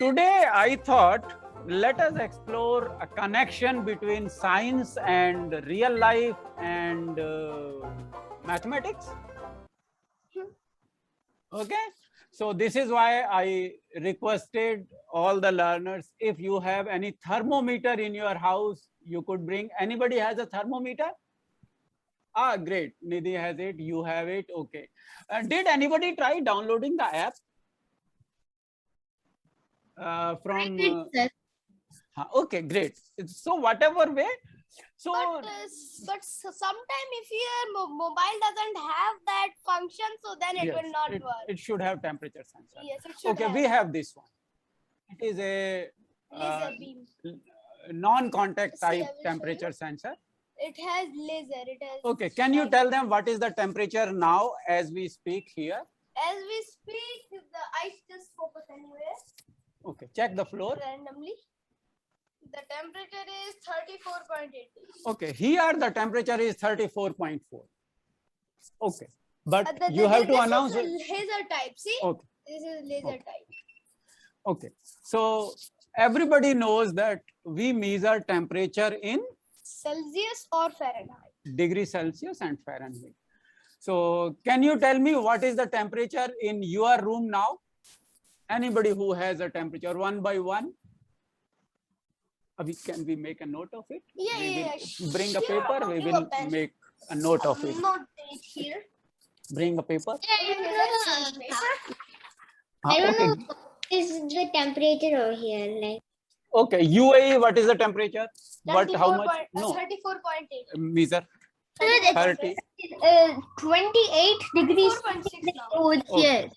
today I thought let us explore a connection between science and real life and mathematics. Okay, so this is why I requested all the learners, if you have any thermometer in your house, you could bring. Anybody has a thermometer? Ah, great. Nidhi has it, you have it. Okay. Did anybody try downloading the app? Okay, great. So whatever way. So but sometime if your mobile doesn't have that function, so then it yes, will not work. It should have temperature sensor. Yes, it should Okay, have. we have this one. It is a Laser beam. non-contact See, I type will show temperature you. sensor. It has laser. It has. Okay, can you tell them what is the temperature now as we speak here? As we speak, the ice just focus anywhere Okay, check the floor. randomly. The temperature is 34.8. Okay, here the temperature is 34.4. Okay, but The- you have to this announce is it. laser type. See, Okay, this is laser Okay. type. okay. So everybody knows that we measure temperature in Celsius or Fahrenheit. degree Celsius and Fahrenheit. So can you tell me what is the temperature in your room now? Anybody who has a temperature, one by one? Can we make a note of it? Yeah, We yeah, will bring a sure, paper, we give a will pen. make a note of it. Not it here. Bring a paper. Okay, let's some paper. I don't Okay. know what is the temperature over here. Like Okay, UAE, what is the temperature? What? How much? 34.8. Measure. 30. 28 degrees 4.6 now. over Okay. here.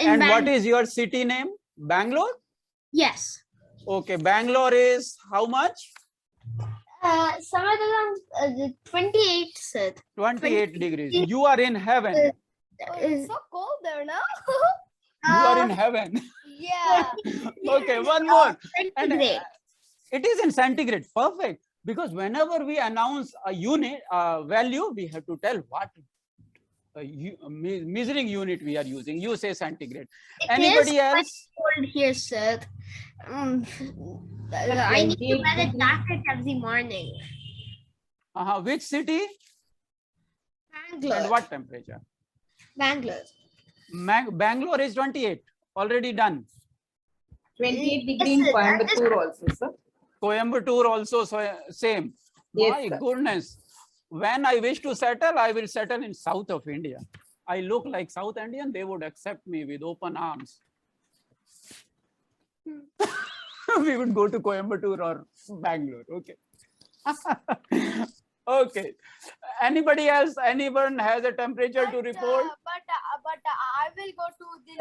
And what Bangalore. is your city name? Bangalore? Yes. Okay, Bangalore is how much? Somewhere around 28, sir. 28 degrees. You are in heaven. Oh, it's so cold there now. You are in heaven. Yeah. Okay, one more. And Centigrade. it is in centigrade. Perfect. Because whenever we announce a unit value, we have to tell what measuring unit we are using. You say centigrade. Anybody else? Cold here, sir. I need to wear a jacket every morning. Which city Bangalore. and what temperature? Bangalore. Bangalore is 28. Already done. 28 degree in Yes, sir. Coimbatore also, sir. Coimbatore also same. Yes, My sir. goodness. When I wish to settle, I will settle in south of India. I look like South Indian, they would accept me with open arms. We would go to Coimbatore or Bangalore. Okay. Okay. Anybody else? Anyone has a temperature to report? But I will go to the.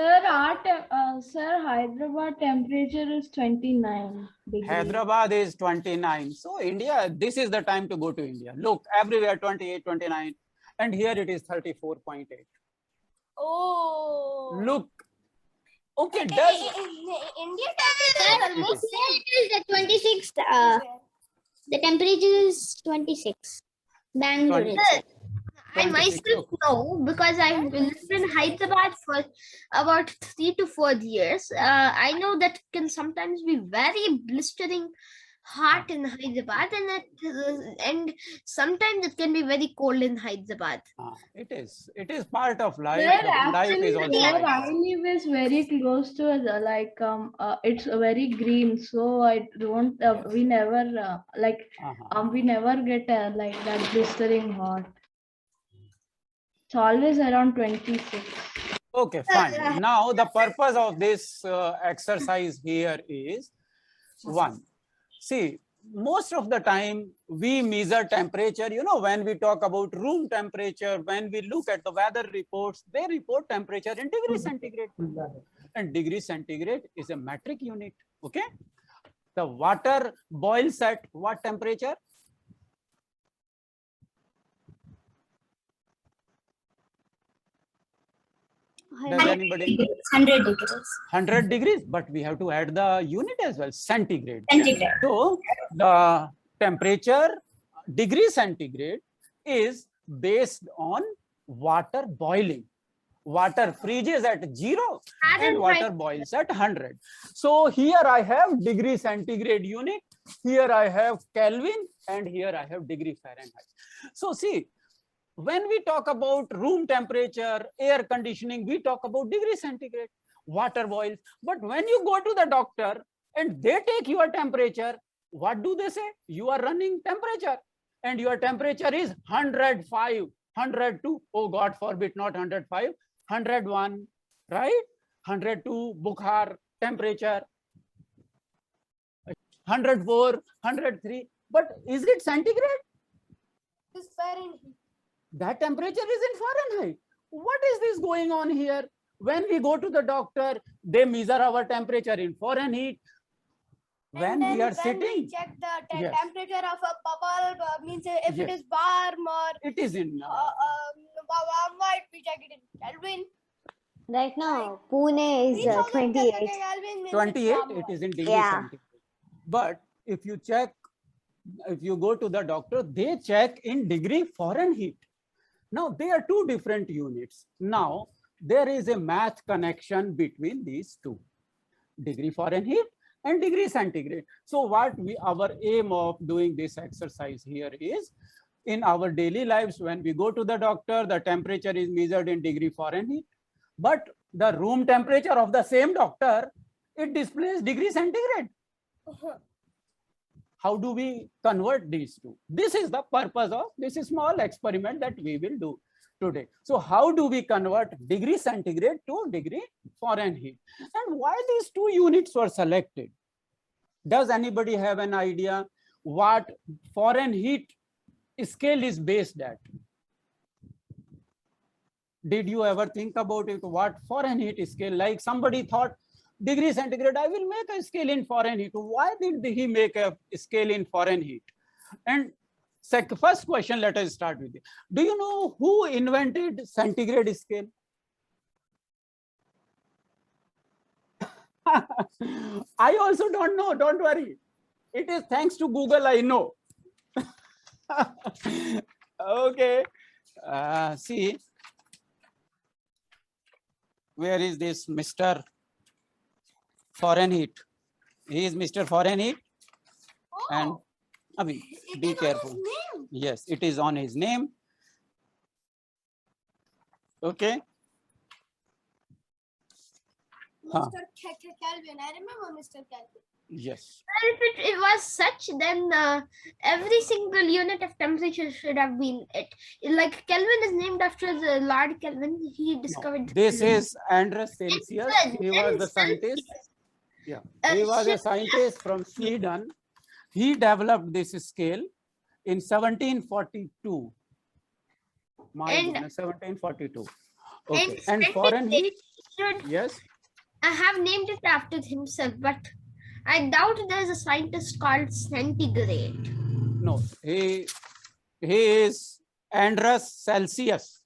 Sir, Hyderabad temperature is 29 degrees. Hyderabad is 29. So India, this is the time to go to India. Look, everywhere 28, 29. And here it is 34.8. Oh. Look. Okay, India does temperature is almost same. It is the 26. The temperature is 26. Bangalore. 20. I 26, myself okay. know because I've lived in Hyderabad for about 3 to 4 years. I know that can sometimes be very blistering hot in Hyderabad, and sometimes it can be very cold in Hyderabad. It is. It is part of life. Where Life is actually also where like I that. live is very close to it's very green, so I don't we never we never get like that blistering hot. It's always around 26. Okay, fine. Now the purpose of this exercise here is one. See, most of the time we measure temperature, you know, when we talk about room temperature, when we look at the weather reports, they report temperature in degree centigrade. And degree centigrade is a metric unit. Okay. The water boils at what temperature? Does anybody? 100 degrees. 100 degrees, but we have to add the unit as well, centigrade. Centigrade. So the temperature, degree centigrade, is based on water boiling. Water freezes at 0 and Fahrenheit. water boils at 100. So here I have degree centigrade unit, here I have Kelvin, and here I have degree Fahrenheit. So see, when we talk about room temperature, air conditioning, we talk about degree centigrade, water boils. But when you go to the doctor and they take your temperature, what do they say? You are running temperature and your temperature is 105, 102. Oh God forbid, not 105, 101, right? 102 Bukhar temperature, 104, 103. But is it centigrade? This Fahrenheit. That temperature is in Fahrenheit. What is this going on here? When we go to the doctor, they measure our temperature in Fahrenheit. When we are we sitting, check the Yes. temperature of a bubble, means if it Yes. is warm or it is in warm white, we check it in Kelvin. Right now, Pune is 3000 28. Kelvin means 28, warm it white. is in degree Yeah. centigrade. But if you check, if you go to the doctor, they check in degree Fahrenheit. Now, they are two different units. Now, there is a math connection between these two, degree Fahrenheit and degree centigrade. So what our aim of doing this exercise here is, in our daily lives, when we go to the doctor, the temperature is measured in degree Fahrenheit, but the room temperature of the same doctor, it displays degree centigrade. How do we convert these two? This is the purpose of this small experiment that we will do today. So how do we convert degree centigrade to degree Fahrenheit? And why these two units were selected? Does anybody have an idea what Fahrenheit scale is based at? Did you ever think about it? What Fahrenheit scale? Like somebody thought degree centigrade, I will make a scale in Fahrenheit. Why did he make a scale in Fahrenheit? And first question, let us start with it. Do you know who invented centigrade scale? I also don't know, don't worry. It is thanks to Google, I know. Okay, see, where is this Mr. Fahrenheit? He is Mr. Fahrenheit. And I mean, It be is on his careful. name. Yes, it is on his name. Okay. Huh. Mr. Kelvin. I remember Mr. Kelvin. Yes. If it was such, then every single unit of temperature should have been it. Like Kelvin is named after the Lord Kelvin. He discovered. This is Andreas Celsius. He was the scientist. Yeah, he was a scientist from Sweden. He developed this scale in 1742. My And- goodness, 1742. Okay. And scientific Fahrenheit, should yes. have named it after himself, but I doubt there's a scientist called centigrade. No, he is Andreas Celsius.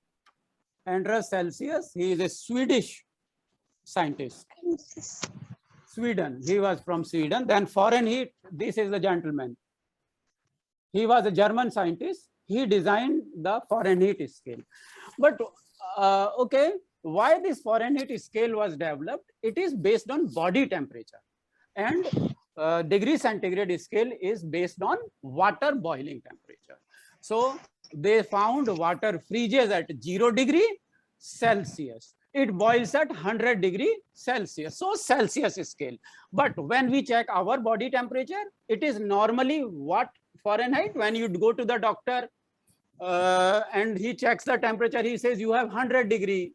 Andreas Celsius, he is a Swedish scientist. Sweden, he was from Sweden. Then Fahrenheit, this is the gentleman. He was a German scientist. He designed the Fahrenheit scale. But okay, why this Fahrenheit scale was developed? It is based on body temperature. And degree centigrade scale is based on water boiling temperature. So they found water freezes at 0 degree Celsius. It boils at 100 degree Celsius. So Celsius scale. But when we check our body temperature, it is normally what Fahrenheit? When you go to the doctor and he checks the temperature, he says you have 100 degree,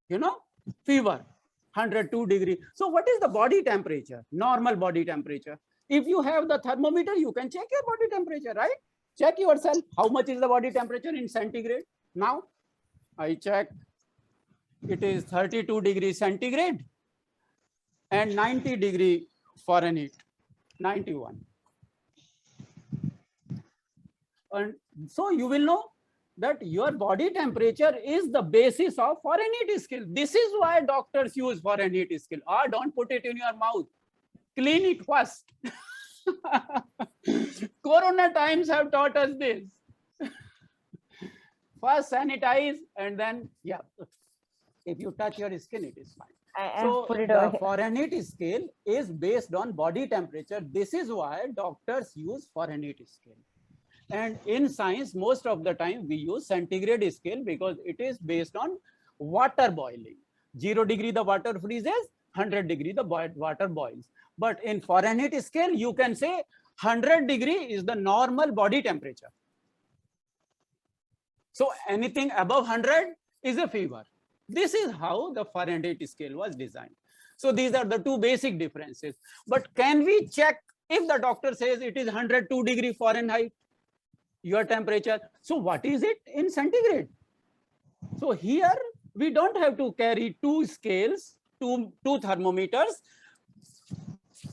you know, fever. 102 degree. So what is the body temperature? Normal body temperature. If you have the thermometer, you can check your body temperature, right? Check yourself. How much is the body temperature in centigrade? Now I check. It is 32 degrees centigrade and 90 degree Fahrenheit, 91. And so you will know that your body temperature is the basis of Fahrenheit scale. This is why doctors use Fahrenheit scale. Don't put it in your mouth. Clean it first. Corona times have taught us this. First sanitize and then, yeah, if you touch your skin, it is fine. So put it the away. Fahrenheit scale is based on body temperature. This is why doctors use Fahrenheit scale. And in science, most of the time we use centigrade scale because it is based on water boiling. 0 degree the water freezes, 100 degree the water boils. But in Fahrenheit scale, you can say 100 degree is the normal body temperature. So anything above 100 is a fever. This is how the Fahrenheit scale was designed. So these are the two basic differences. But can we check if the doctor says it is 102 degree Fahrenheit, your temperature? So what is it in centigrade? So here we don't have to carry two scales, two thermometers.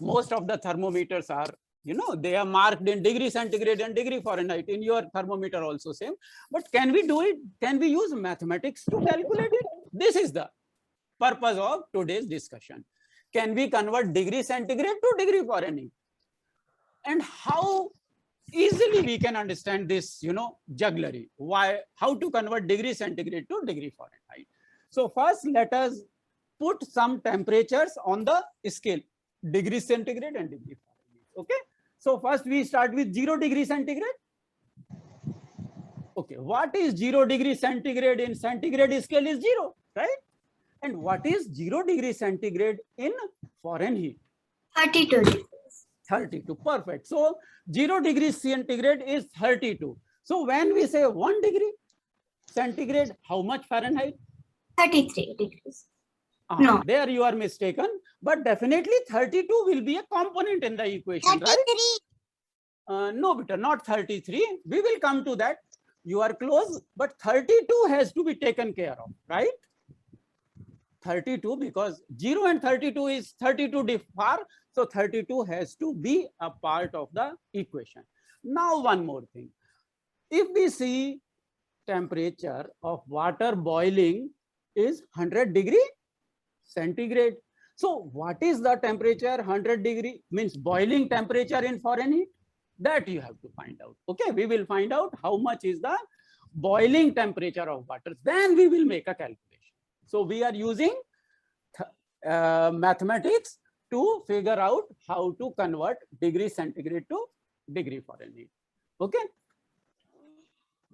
Most of the thermometers are, they are marked in degree centigrade and degree Fahrenheit. In your thermometer also same. But can we do it? Can we use mathematics to calculate it? This is the purpose of today's discussion. Can we convert degree centigrade to degree Fahrenheit? And how easily we can understand this, jugglery. Why? How to convert degree centigrade to degree Fahrenheit? So first, let us put some temperatures on the scale, degree centigrade and degree Fahrenheit. Okay. So first we start with 0 degree centigrade. Okay. What is 0 degree centigrade in centigrade scale is 0, right? And what is 0 degree centigrade in Fahrenheit? 32 degrees. 32. Perfect. So 0 degree centigrade is 32. So when we say 1 degree centigrade, how much Fahrenheit? 33 degrees. No. There you are mistaken. But definitely 32 will be a component in the equation, right? No, better, not 33. We will come to that. You are close, but 32 has to be taken care of, right? 32, because 0 and 32 is 32 far. So 32 has to be a part of the equation. Now, one more thing. If we see temperature of water boiling is 100 degree centigrade. So what is the temperature 100 degree means boiling temperature in Fahrenheit? That you have to find out. Okay, we will find out how much is the boiling temperature of water. Then we will make a calculation. So we are using mathematics to figure out how to convert degree centigrade to degree Fahrenheit. Okay,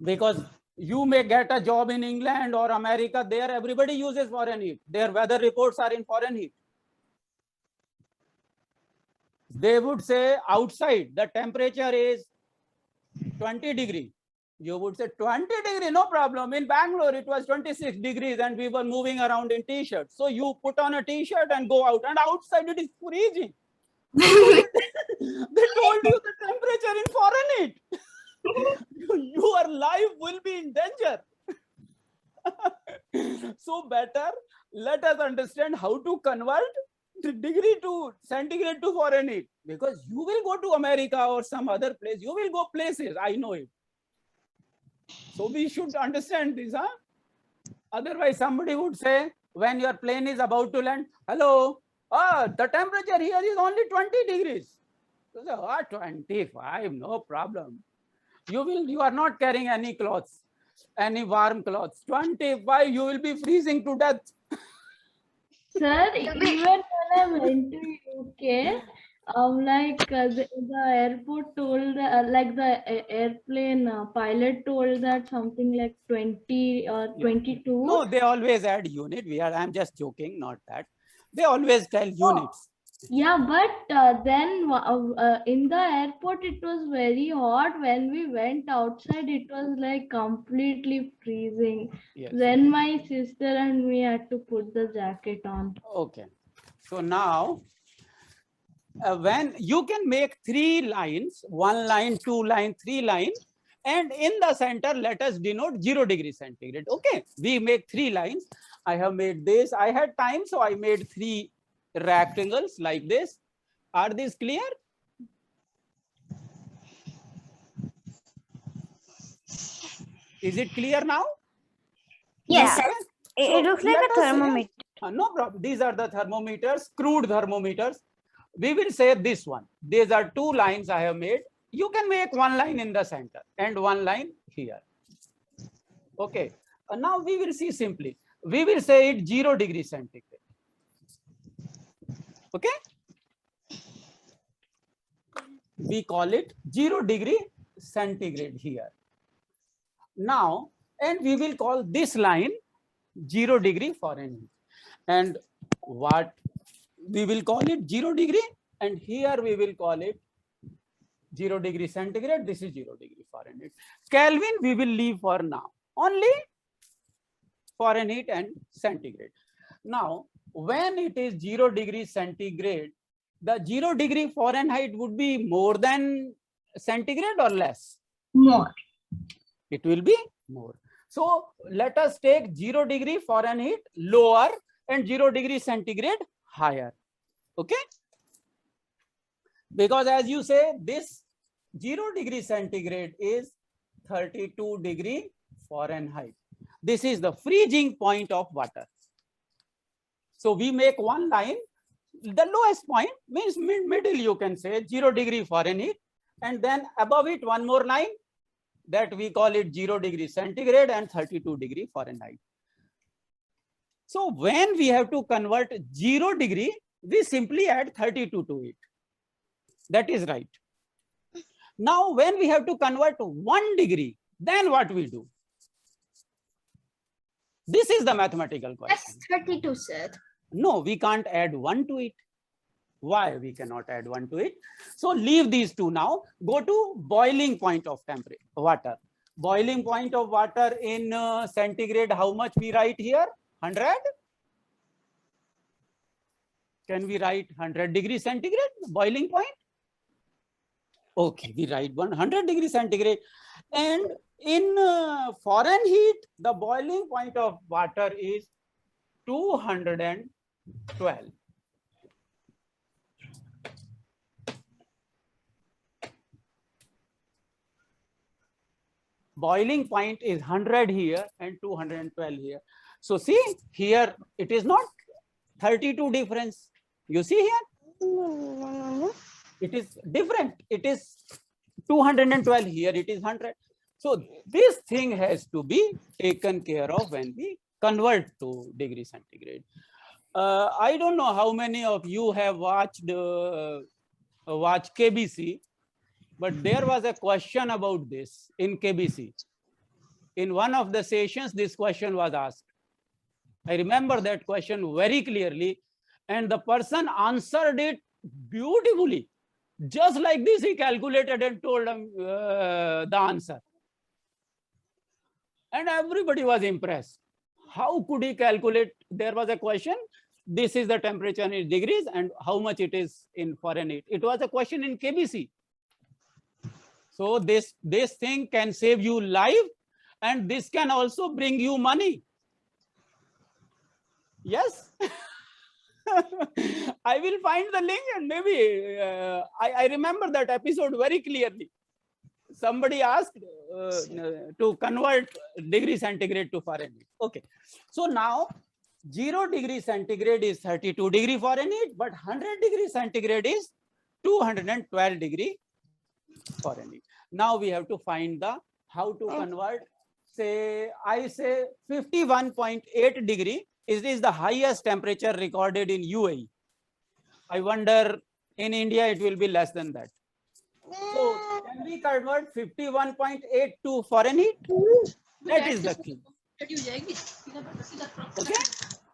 because you may get a job in England or America, there everybody uses Fahrenheit. Their weather reports are in Fahrenheit. They would say outside the temperature is 20 degree. You would say 20 degree, no problem. In Bangalore, it was 26 degrees and we were moving around in t-shirts. So you put on a t-shirt and go out, and outside it is freezing. They told you the temperature in Fahrenheit. Your life will be in danger. So better let us understand how to convert the degree to centigrade to Fahrenheit, because you will go to America or some other place. You will go places. I know it. So we should understand this. Otherwise, somebody would say when your plane is about to land, hello, the temperature here is only 20 degrees. So say, 25, no problem. You are not carrying any clothes, any warm clothes. 25, you will be freezing to death. Sir, even when I went to UK, the airport told, the airplane pilot told that something like 20 or 22. No, they always add unit. I'm just joking, not that. They always tell units. Yeah, but then in the airport it was very hot. When we went outside, it was like completely freezing. Yes. Then my sister and me had to put the jacket on. Okay. So now, when you can make 3 lines, 1 line, 2 line, 3 lines, and in the center, let us denote 0 degree centigrade. Okay. We make 3 lines. I have made this. I had time, so I made 3 rectangles like this. Are these clear? Is it clear now? Yes. Okay. It looks like a thermometer. No problem. These are the thermometers, crude thermometers. We will say this one. These are 2 lines I have made. You can make 1 line in the center and 1 line here. Okay. Now we will see simply. We will say it 0 degree centigrade. Okay. We call it 0 degree centigrade here. Now, and we will call this line 0 degree Fahrenheit. And what we will call it 0 degree, and here we will call it 0 degree centigrade. This is 0 degree Fahrenheit. Kelvin we will leave for now. Only Fahrenheit and centigrade. Now, when it is 0 degree centigrade, the 0 degree Fahrenheit would be more than centigrade or less? More. It will be more. So let us take 0 degree Fahrenheit lower and 0 degree centigrade higher. Okay. Because as you say, this 0 degree centigrade is 32 degree Fahrenheit. This is the freezing point of water. So we make one line. The lowest point means middle, you can say 0 degree Fahrenheit, and then above it one more line that we call it 0 degree centigrade and 32 degree Fahrenheit. So when we have to convert 0 degree, we simply add 32 to it. That is right. Now when we have to convert 1 degree, then what we do? This is the mathematical question. That's 32, sir. No, we can't add 1 to it. Why we cannot add 1 to it? So leave these two now. Go to boiling point of temperature, water. Boiling point of water in centigrade, how much we write here? 100? Can we write 100 degrees centigrade, boiling point? Okay, we write 100 degrees centigrade. And in Fahrenheit, the boiling point of water is 212. Boiling point is 100 here and 212 here. So see here, it is not 32 difference. You see here? It is different. It is 212 here. It is 100. So this thing has to be taken care of when we convert to degree centigrade. I don't know how many of you have watched KBC, but there was a question about this in KBC. In one of the sessions, this question was asked. I remember that question very clearly, and the person answered it beautifully. Just like this, he calculated and told them the answer. And everybody was impressed. How could he calculate? There was a question. This is the temperature in degrees and how much it is in Fahrenheit. It was a question in KBC. So this thing can save you life, and this can also bring you money. Yes. I will find the link, and maybe I remember that episode very clearly. Somebody asked to convert degree centigrade to Fahrenheit. Okay. So now 0 degree centigrade is 32 degree Fahrenheit, but 100 degree centigrade is 212 degree Fahrenheit. Now we have to find the how to convert. Say I say 51.8 degree is the highest temperature recorded in UAE. I wonder in India it will be less than that. So can we convert 51.8 to Fahrenheit? That is the key. Okay.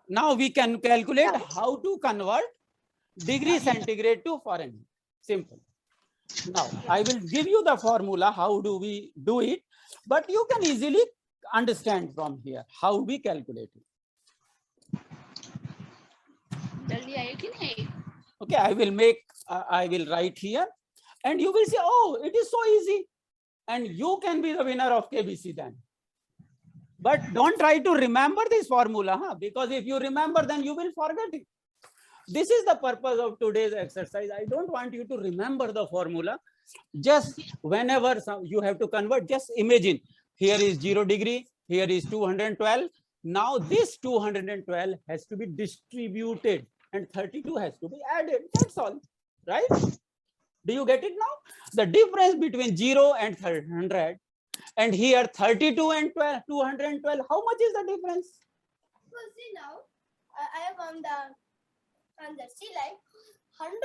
Now we can calculate how to convert degree centigrade to Fahrenheit. Simple. Now I will give you the formula. How do we do it? But you can easily understand from here how we calculate it. Okay, I will write here, and you will say, oh, it is so easy. And you can be the winner of KBC then. But don't try to remember this formula, because if you remember, then you will forget it. This is the purpose of today's exercise. I don't want you to remember the formula. Just whenever you have to convert, just imagine here is 0 degree, here is 212. Now this 212 has to be distributed and 32 has to be added. That's all, right? Do you get it now? The difference between 0 and 100 And here 32 and 12, 212, how much is the difference? So see now, I am on the see like 100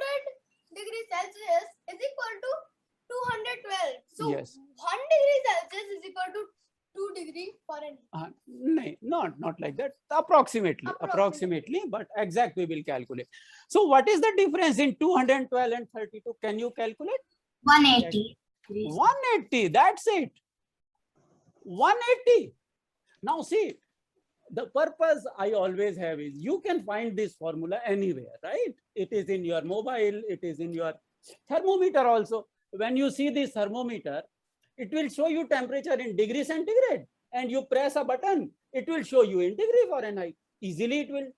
degrees Celsius is equal to 212. So Yes. 1 degree Celsius is equal to 2 degree Fahrenheit. No, not like that. Approximately, but exact we will calculate. So what is the difference in 212 and 32? Can you calculate? 180. 180, that's it. 180. Now see, the purpose I always have is you can find this formula anywhere, right? It is in your mobile, it is in your thermometer also. When you see this thermometer, it will show you temperature in degree centigrade, and you press a button, it will show you in degree Fahrenheit. Easily it will.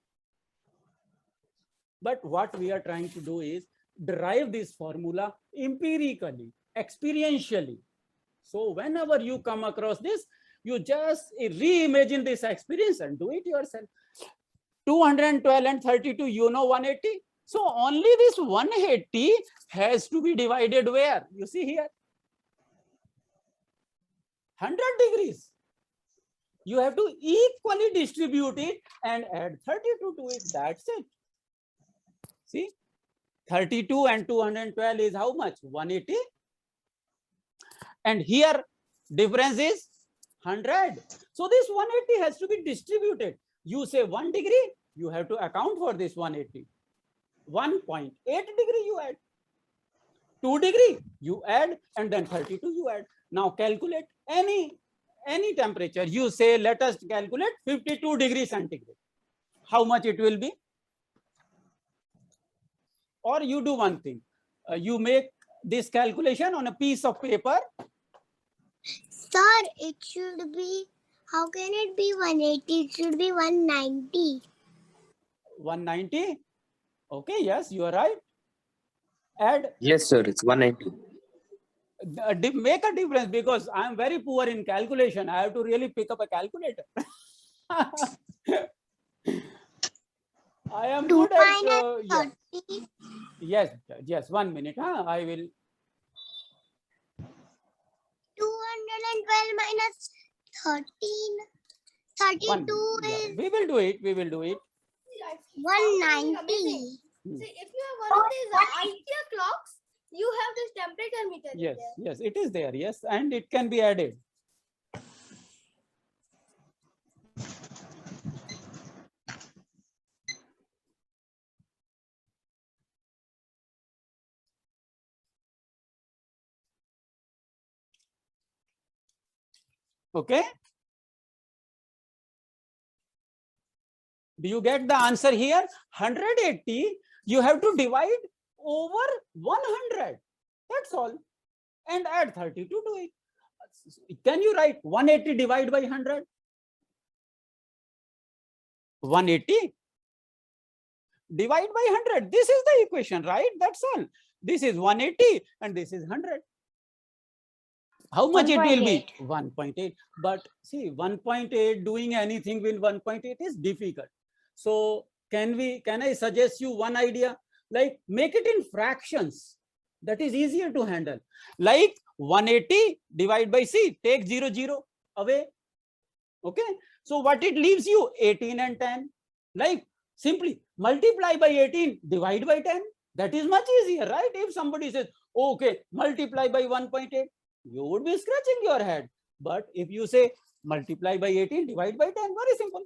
But what we are trying to do is derive this formula empirically, experientially. So whenever you come across this, you just reimagine this experience and do it yourself. 212 and 32, you know 180. So only this 180 has to be divided where? You see here. 100 degrees. You have to equally distribute it and add 32 to it. That's it. See, 32 and 212 is how much? 180. And here difference is 100. So this 180 has to be distributed. You say 1 degree, you have to account for this 180. 1.8 degree you add. 2 degree you add, and then 32 you add. Now calculate any temperature. You say, let us calculate 52 degrees centigrade. How much it will be? Or you do one thing. You make this calculation on a piece of paper. Sir, it should be, how can it be 180? It should be 190. 190? Okay, yes, you are right. Add. Yes, sir. It's 190. Make a difference, because I am very poor in calculation. I have to really pick up a calculator. I am good at yes, 1 minute. I will. 212 minus 13. 32 is We will do it. 190. See, if you have one of these IKEA clocks, you have this temperature meter. Yes, there. yes, it is there. Yes, and it can be added. Okay. Do you get the answer here? 180, you have to divide over 100. That's all. And add 32 to it. Can you write 180 divided by 100? 180 divide by 100. This is the equation, right? That's all. This is 180 and this is 100. How much it will be? 1.8. But see, 1.8, doing anything with 1.8 is difficult. So can I suggest you one idea? Like make it in fractions. That is easier to handle. Like 180 divided by C, take 0, 0 away. Okay. So what it leaves you? 18 and 10. Like simply multiply by 18, divide by 10. That is much easier, right? If somebody says, okay, multiply by 1.8, you would be scratching your head. But if you say multiply by 18, divide by 10, very simple.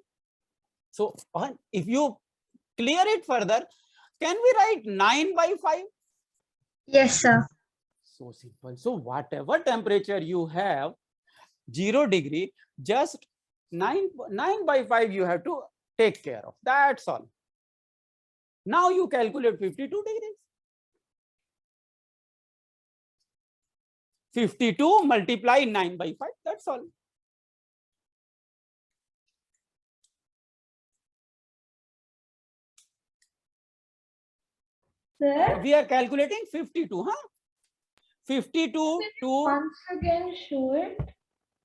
So if you clear it further, can we write 9 by 5? Yes, sir. So simple. So whatever temperature you have, 0 degree, just 9 by 5 you have to take care of. That's all. Now you calculate 52 degrees. 52 multiply 9 by 5. That's all. Sir, We are calculating 52, huh? 52 to once again show it.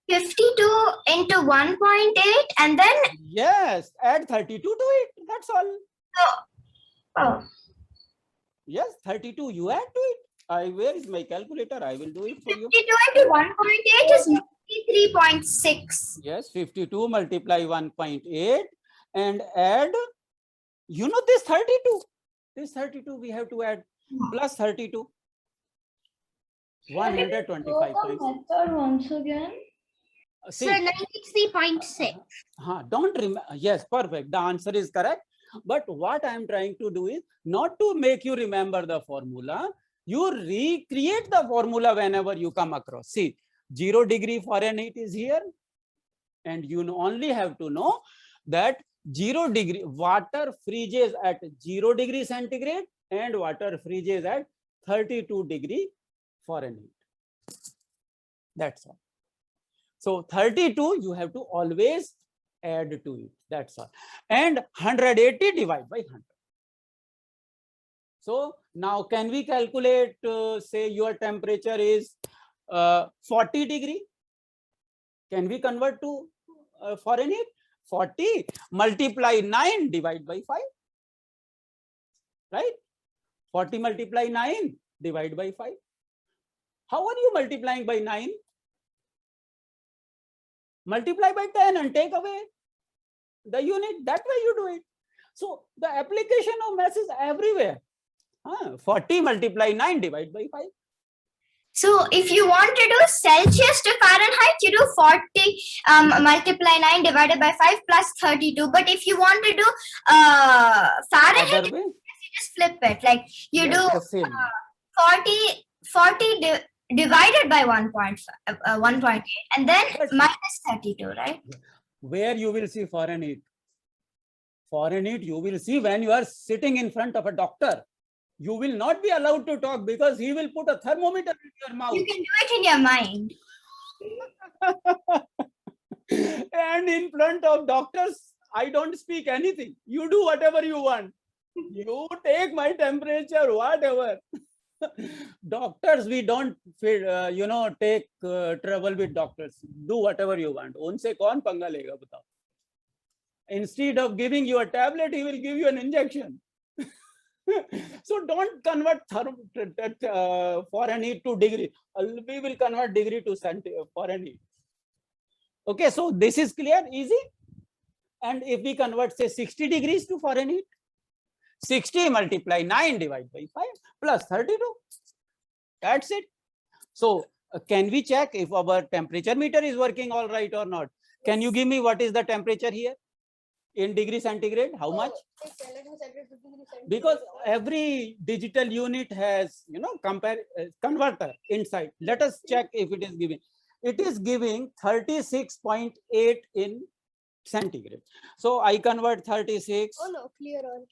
52 into 1.8 and then yes, add 32 to it. That's all. oh, Yes, 32 you add to it. Where is my calculator? I will do it for you. 52 into 1.8 is 53.6. Yes, 52 multiply 1.8 and add, you know, this 32. This 32 we have to add plus 32. 125 points. Method once again. See, Sir, 93.6. don't remember. Yes, perfect. The answer is correct. But what I am trying to do is not to make you remember the formula. You recreate the formula whenever you come across. See, 0 degree Fahrenheit is here. And you only have to know that 0 degree water freezes at 0 degree centigrade and water freezes at 32 degree Fahrenheit. That's all. So 32 you have to always add to it. That's all. And 180 divided by 100. So now can we calculate, say your temperature is 40 degree. Can we convert to Fahrenheit? 40 multiply 9 divided by 5. Right? 40 multiply 9 divided by 5. How are you multiplying by 9? Multiply by 10 and take away the unit. That way you do it. So the application of maths is everywhere. 40 multiply 9 divided by 5. So if you want to do Celsius to Fahrenheit, you do 40 multiply 9 divided by 5 plus 32. But if you want to do Fahrenheit, Other way, you just flip it. Like you yes, do the same. 40 divided by 1.8 and then That's it. minus 32, right? Where you will see Fahrenheit? Fahrenheit you will see when you are sitting in front of a doctor. You will not be allowed to talk because he will put a thermometer in your mouth. You can do it in your mind. And in front of doctors, I don't speak anything. You do whatever you want. You take my temperature, whatever. Doctors, we don't, take trouble with doctors. Do whatever you want. Unse kaun panga lega batao. Instead of giving you a tablet, he will give you an injection. So don't convert Fahrenheit to degree. We will convert degree to Fahrenheit. Okay, so this is clear, easy. And if we convert, say, 60 degrees to Fahrenheit, 60 multiply 9 divided by 5 plus 32. That's it. So can we check if our temperature meter is working all right or not? Can you give me what is the temperature here in degree centigrade? How much? Because every digital unit has, converter inside. Let us check if it is giving. It is giving 36.8 in centigrade. So I convert 36. Oh no, clear on.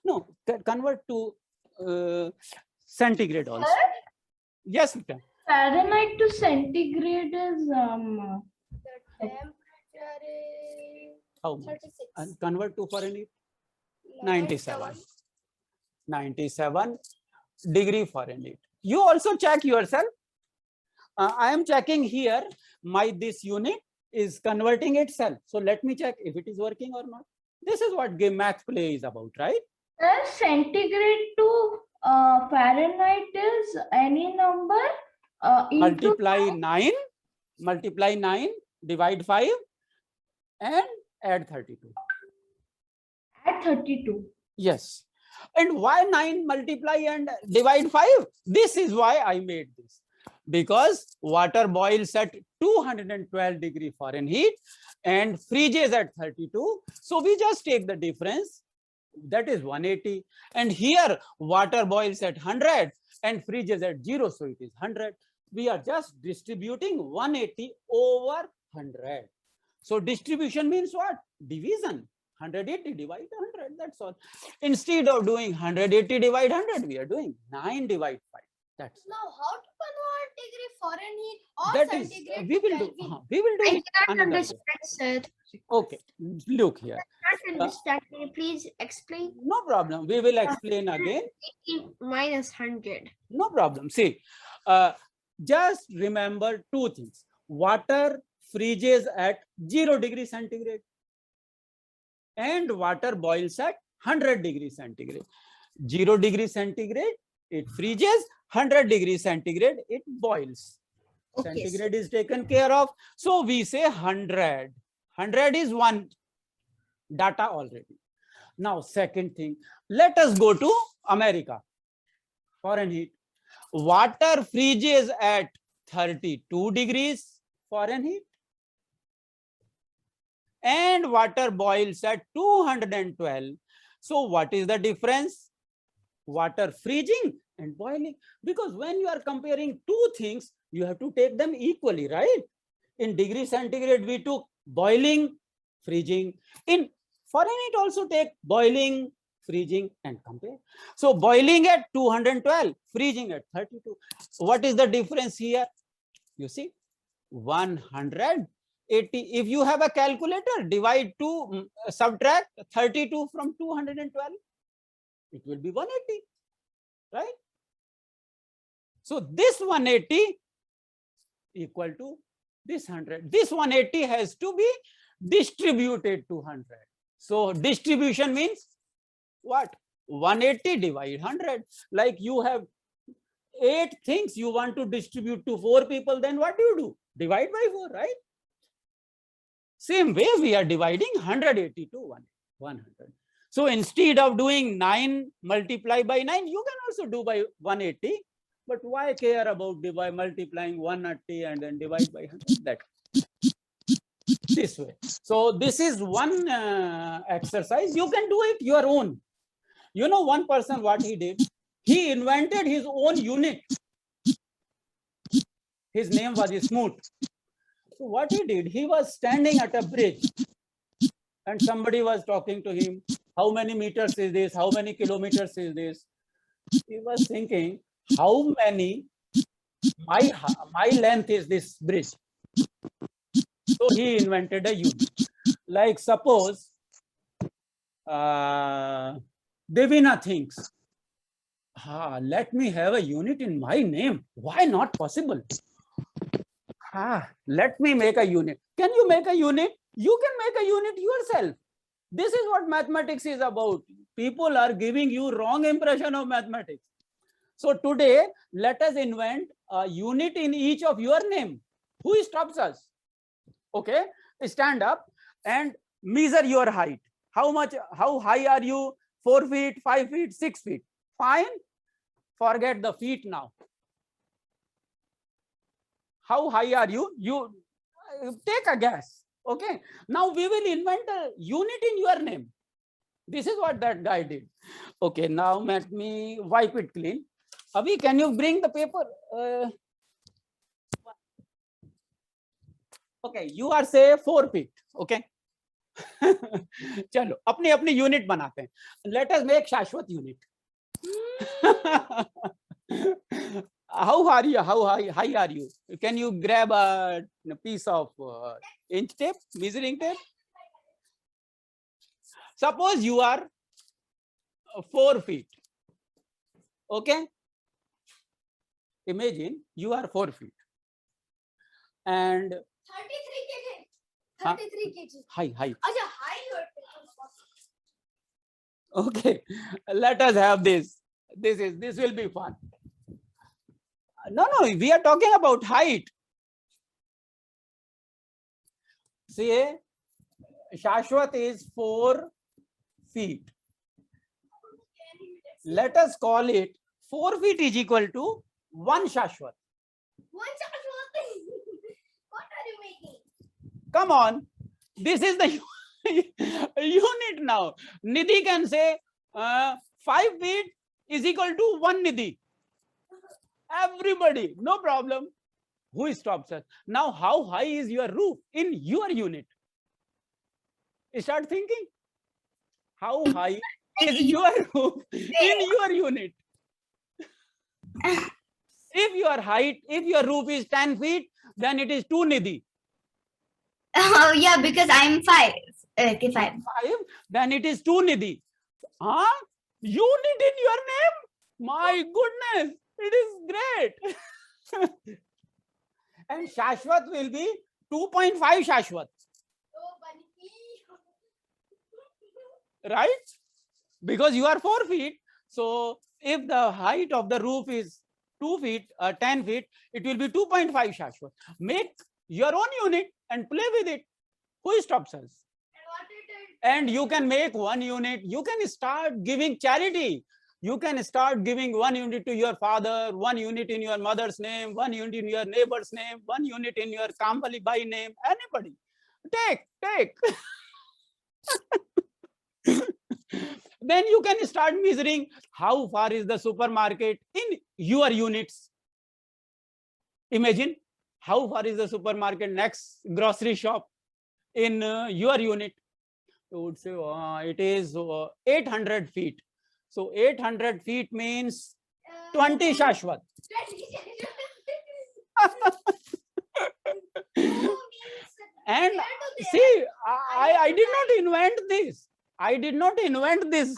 No, convert to centigrade also. Yes, Mita. Fahrenheit to centigrade is The temperature is How much? 36. And convert to Fahrenheit. 97. 97 degree Fahrenheit. You also check yourself. I am checking here. This unit is converting itself. So let me check if it is working or not. This is what game math play is about, right? centigrade to Fahrenheit is any number into multiply 9, divide 5 and add 32. at 32. Yes. And why 9 multiply and divide 5? This is why I made this. Because water boils at 212 degree Fahrenheit and freezes at 32. So we just take the difference. That is 180. And here water boils at 100 and freezes at 0. So it is 100. We are just distributing 180 over 100. So distribution means what? Division. 180 divide 100. That's all. Instead of doing 180 divide 100, we are doing 9 divide 5. That's Now, how to convert degree Fahrenheit or that is centigrade we to will do. Kelvin? We will do I cannot another way. understand, sir. Okay, look here. I cannot understand. Can you please explain? No problem. We will explain again. 80 minus 100. No problem. See, just remember two things. Water freezes at 0 degree centigrade and water boils at 100 degree centigrade. 0 degree centigrade, it freezes. 100 degree centigrade, it boils. Okay, sir. Centigrade is taken care of. So we say 100. 100 is one data already. Now, second thing, let us go to America. Fahrenheit. Water freezes at 32 degrees Fahrenheit and water boils at 212. So what is the difference? Water freezing and boiling. Because when you are comparing two things, you have to take them equally, right? In degree centigrade, we took boiling, freezing. In Fahrenheit also take boiling, freezing and compare. So boiling at 212, freezing at 32. What is the difference here? You see, 180. If you have a calculator, divide subtract 32 from 212. It will be 180, right? So this 180 equal to this 100. This 180 has to be distributed to 100. So distribution means what? 180 divide 100. Like you have 8 things you want to distribute to 4 people, then what do? Divide by 4, right? Same way we are dividing 180 to 100. So instead of doing 9 multiply by 9, you can also do by 180. But why care about multiplying 180 and then divide by 100? That this way. So this is one exercise. You can do it your own. You know, one person, what he did? He invented his own unit. His name was Smoot. So what he did? He was standing at a bridge and somebody was talking to him. How many meters is this? How many kilometers is this? He was thinking, how many my length is this bridge? So he invented a unit. Like suppose Devina thinks, let me have a unit in my name. Why not possible? Let me make a unit. Can you make a unit? You can make a unit yourself. This is what mathematics is about. People are giving you wrong impression of mathematics. So today, let us invent a unit in each of your name. Who stops us? Okay, stand up and measure your height. How high are you? 4 feet, 5 feet, 6 feet. Fine. Forget the feet now. How high are you? You take a guess. Okay. Now we will invent a unit in your name. This is what that guy did. Okay. Now let me wipe it clean. Avi, can you bring the paper? Okay. You are say 4 feet. Okay. चलो अपनी अपनी unit बनाते हैं. Let us make शाश्वत unit. How are you? How high are you? Can you grab a piece of inch tape, measuring tape? Suppose you are 4 feet. Okay. Imagine you are 4 feet. And 33 kg. 33 kg. High. Acha, high or Okay. Let us have this. This will be fun. No, we are talking about height. See, Shashwat is 4 feet. Let us call it 4 feet is equal to 1 Shashwat. What are you making? Come on. This is the unit now. Nidhi can say 5 feet is equal to 1 Nidhi. Everybody, no problem. Who stops us? Now, how high is your roof in your unit? Start thinking. How high is your roof in your unit? If your roof is 10 feet, then it is 2 Nidhi. Oh, yeah, because I'm 5. Okay, 5. 5, then it is 2 Nidhi. Unit in your name? My goodness, it is great. And Shashwat will be 2.5 Shashwat. Oh, bunny. Right? Because you are 4 feet. So if the height of the roof is 2 feet, 10 feet, it will be 2.5 Shashwat. Make your own unit and play with it. Who stops us? And you can make 1 unit. You can start giving charity. You can start giving 1 unit to your father, 1 unit in your mother's name, 1 unit in your neighbor's name, 1 unit in your Kamali Bai name. Anybody. Take. Then you can start measuring how far is the supermarket in your units. Imagine how far is the supermarket next grocery shop in your unit. You would say it is 800 feet. So 800 feet means 20 Shashwat. And see, I did not invent this. I did not invent this.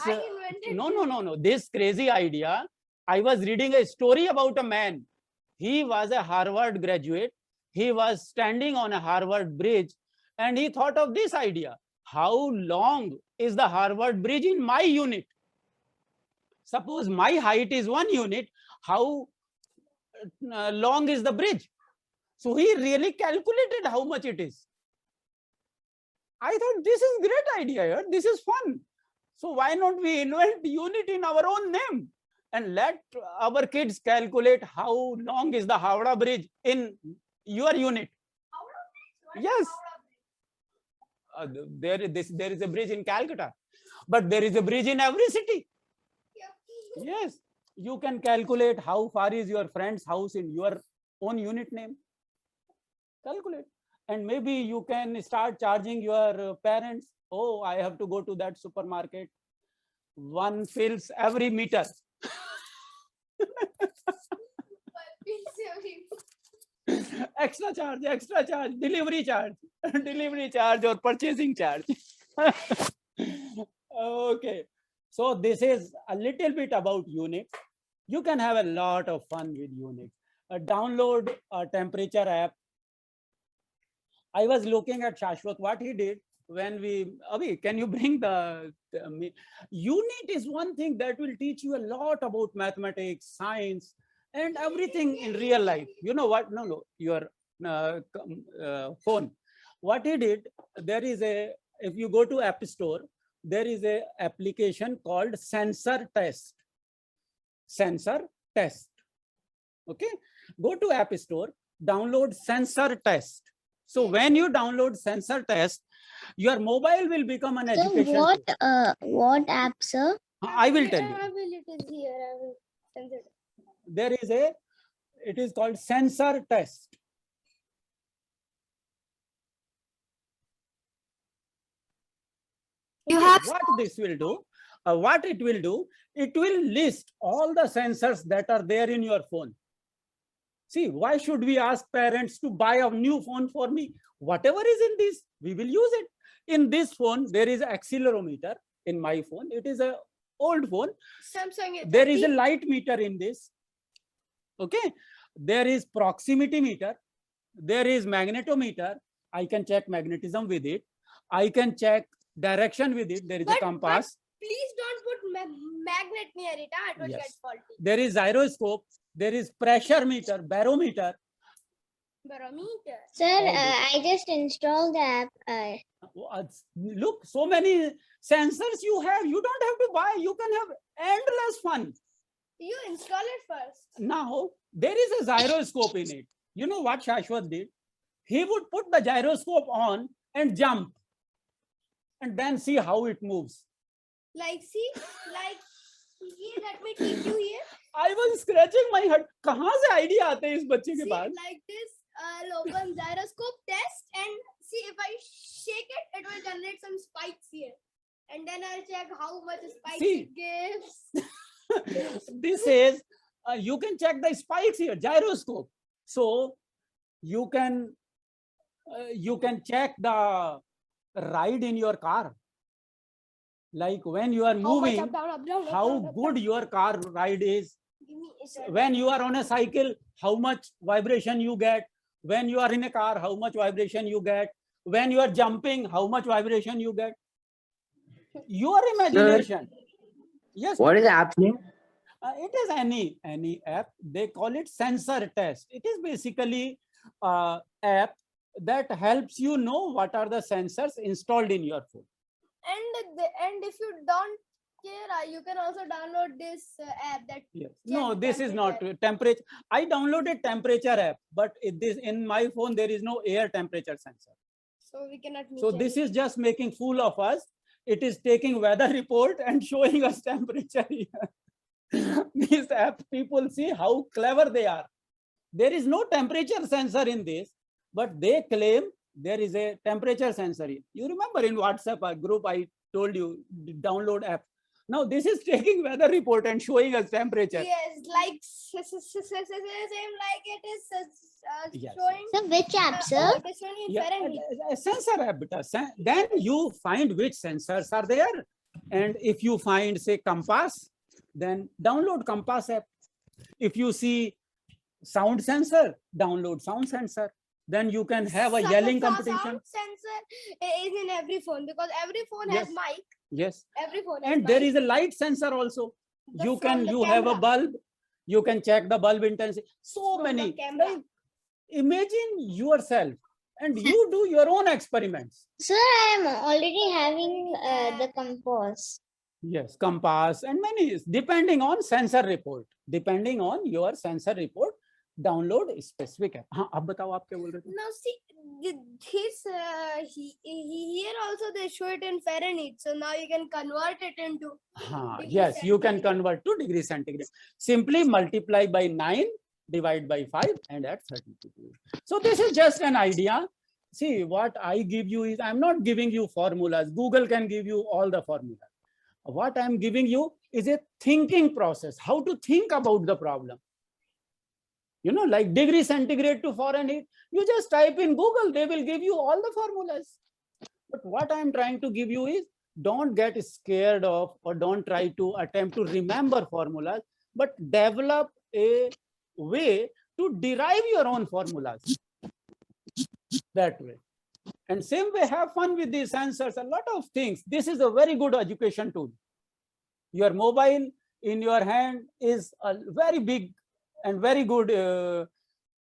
No. This crazy idea. I was reading a story about a man. He was a Harvard graduate. He was standing on a Harvard bridge and he thought of this idea. How long is the Harvard bridge in my unit? Suppose my height is 1 unit. How long is the bridge? So he really calculated how much it is. I thought this is great idea. This is fun. So why not we invent unit in our own name and let our kids calculate how long is the Howrah Bridge in your unit? Yes. There is a bridge in Calcutta, but there is a bridge in every city. Yes. You can calculate how far is your friend's house in your own unit name. Calculate. And maybe you can start charging your parents. Oh, I have to go to that supermarket. 1 fills every meter. Extra charge, delivery charge or purchasing charge. Okay. So this is a little bit about Unix. You can have a lot of fun with Unix. Download a temperature app. I was looking at Shashwat, what he did when Avi, can you bring the unit is one thing that will teach you a lot about mathematics, science, and everything in real life. You know what? No, your phone. What he did, if you go to App Store, there is a application called Sensor Test. Sensor Test. Okay. Go to App Store, download Sensor Test. So when you download Sensor Test, your mobile will become an education. What app, sir? I will tell you. It is here. I will send it. There is it is called Sensor Test. You have What this will do, what it will do, it will list all the sensors that are there in your phone. See, why should we ask parents to buy a new phone for me? Whatever is in this, we will use it. In this phone, there is an accelerometer. In my phone, it is an old phone. Samsung. There is a light meter in this. Okay. There is proximity meter. There is magnetometer. I can check magnetism with it. I can check direction with it. There is a compass. Please don't put magnet near it. It will Yes. get faulty. There is gyroscope. There is pressure meter, barometer. Barometer. Sir, All this. I just installed the app. Look, so many sensors you have. You don't have to buy. You can have endless fun. You install it first. Now, there is a gyroscope in it. You know what Shashwat did? He would put the gyroscope on and jump. And then see how it moves. Like, see? Like, here, let me teach you here. I was scratching my head. कहाँ से idea आते हैं इस बच्चे के See, pass? like this, I'll open gyroscope test and see if I shake it, it will generate some spikes here. And then I'll check how much spikes See. it gives. This is, you can check the spikes here, gyroscope. So you can check the ride in your car. Like when you are How much moving, up, down, up, down, up, how down, up, good down. your car ride is. Give me a second. When you are on a cycle, how much vibration you get. When you are in a car, how much vibration you get. When you are jumping, how much vibration you get. Your imagination. Yes. What is the app name? It is any app. They call it sensor test. It is basically app that helps you know what are the sensors installed in your phone. And if you don't care, you can also download this app that Yes. check No, this is not temperature. temperature. I downloaded temperature app, but in my phone there is no air temperature sensor. So we cannot. So this is just making fool of us. It is taking weather report and showing us temperature here. These app people, see how clever they are. There is no temperature sensor in this, but they claim there is a temperature sensor. You remember in WhatsApp group I told you download app. Now this is taking weather report and showing us temperature. Yes, like same like it is Yes. showing. So which app, sir? It is showing in Yeah, Fahrenheit. a sensor app. Then you find which sensors are there, and if you find say compass, then download compass app. If you see sound sensor, download sound sensor. Then you can have a yelling competition. Sound sensor is in every phone because every phone Yes. has mic. Yes, Every phone has and there mic. is a light sensor also. You From the have a camera. bulb. You can check the bulb intensity. So From the many. camera. Like, imagine yourself, and you do your own experiments. Sir, I am already having the compass. Yes, compass and many, depending on sensor report. Depending on your sensor report, download a specific app. हाँ, अब बताओ आप क्या बोल रहे थे? Now see, this here also they show it in Fahrenheit. So now you can convert it into. हाँ, Degree yes, you can centigrade. convert to degree centigrade. Simply multiply by 9, divide by 5, and add 32. So this is just an idea. See, what I give you is, I'm not giving you formulas. Google can give you all the formulas. What I'm giving you is a thinking process, how to think about the problem. You know, like degree centigrade to Fahrenheit, you just type in Google, they will give you all the formulas. But what I'm trying to give you is, don't get scared of or don't try to attempt to remember formulas, but develop a way to derive your own formulas that way. And same way, have fun with these answers, a lot of things. This is a very good education tool. Your mobile in your hand is a very big and very good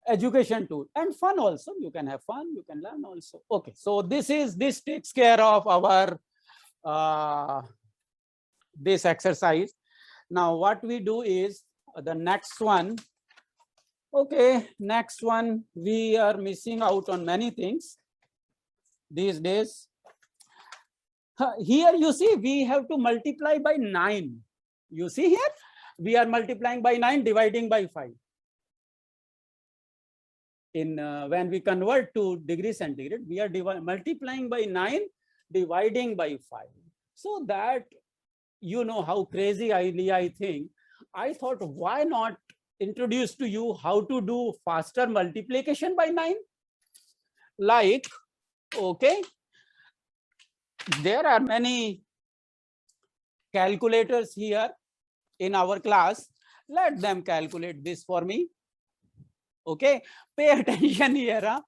education tool, and fun also. You can have fun, you can learn also. Okay, so this takes care of our this exercise. Now what we do is the next one. Okay, next one, we are missing out on many things these days. Here you see we have to multiply by 9. You see here we are multiplying by 9, dividing by 5. In when we convert to degree centigrade, we are multiplying by 9, dividing by 5. So that, you know how crazy idea I think. I thought, why not introduce to you how to do faster multiplication by 9? Like, okay, there are many calculators here in our class. Let them calculate this for me. Okay, pay attention here. Huh?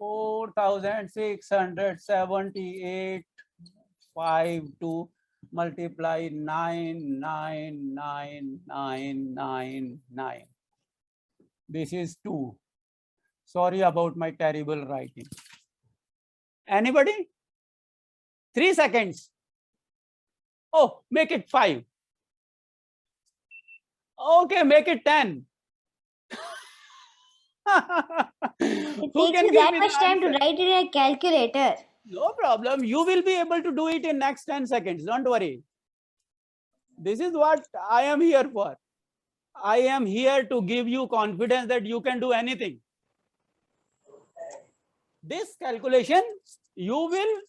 4,678.52 multiply 99999. This is 2. Sorry about my terrible writing. Anybody? 3 seconds. Oh, make it 5. Okay, make it 10. It Who takes can you give that me much the time to answer? write it in a calculator. No problem. You will be able to do it in next 10 seconds. Don't worry. This is what I am here for. I am here to give you confidence that you can do anything. This calculation, you will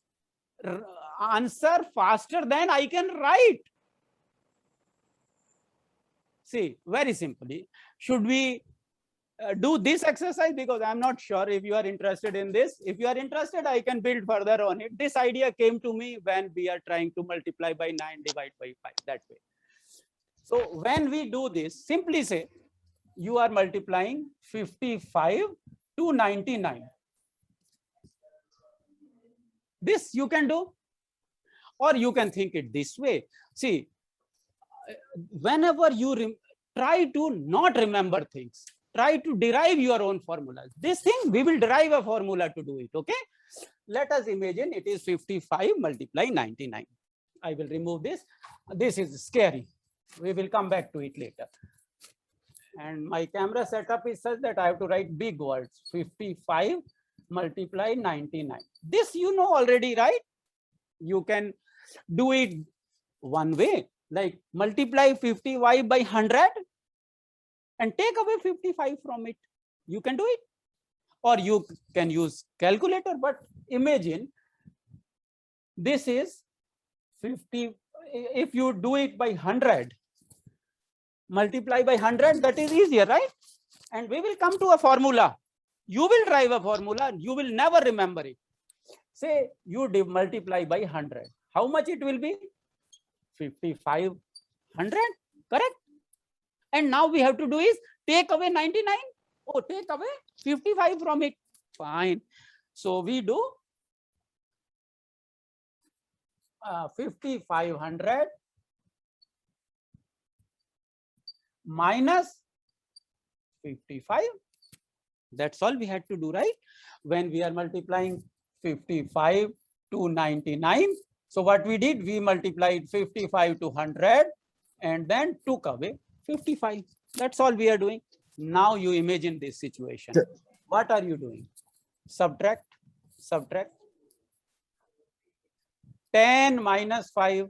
answer faster than I can write. See, very simply, should we do this exercise? Because I'm not sure if you are interested in this. If you are interested, I can build further on it. This idea came to me when we are trying to multiply by 9, divide by 5, that way. So when we do this, simply say you are multiplying 55 to 99. This you can do, or you can think it this way. See, whenever you try to not remember things, try to derive your own formulas. This thing, we will derive a formula to do it, okay? Let us imagine it is 55 multiply 99. I will remove this. This is scary. We will come back to it later. And my camera setup is such that I have to write big words. 55 multiply 99. This you know already, right? You can do it one way, like multiply 55 by 100 and take away 55 from it. You can do it. Or you can use calculator, but imagine this is 50. If you do it by 100, multiply by 100, that is easier, right? And we will come to a formula. You will drive a formula, you will never remember it. Say you multiply by 100. How much it will be? 5500, correct? And now we have to do is take away 99. Oh, take away 55 from it. Fine. So we do 5500 minus 55. That's all we had to do, right? When we are multiplying 55 to 99. So what we did, we multiplied 55 to 100 and then took away 55. That's all we are doing. Now you imagine this situation. What are you doing? Subtract, subtract. 10 minus 5,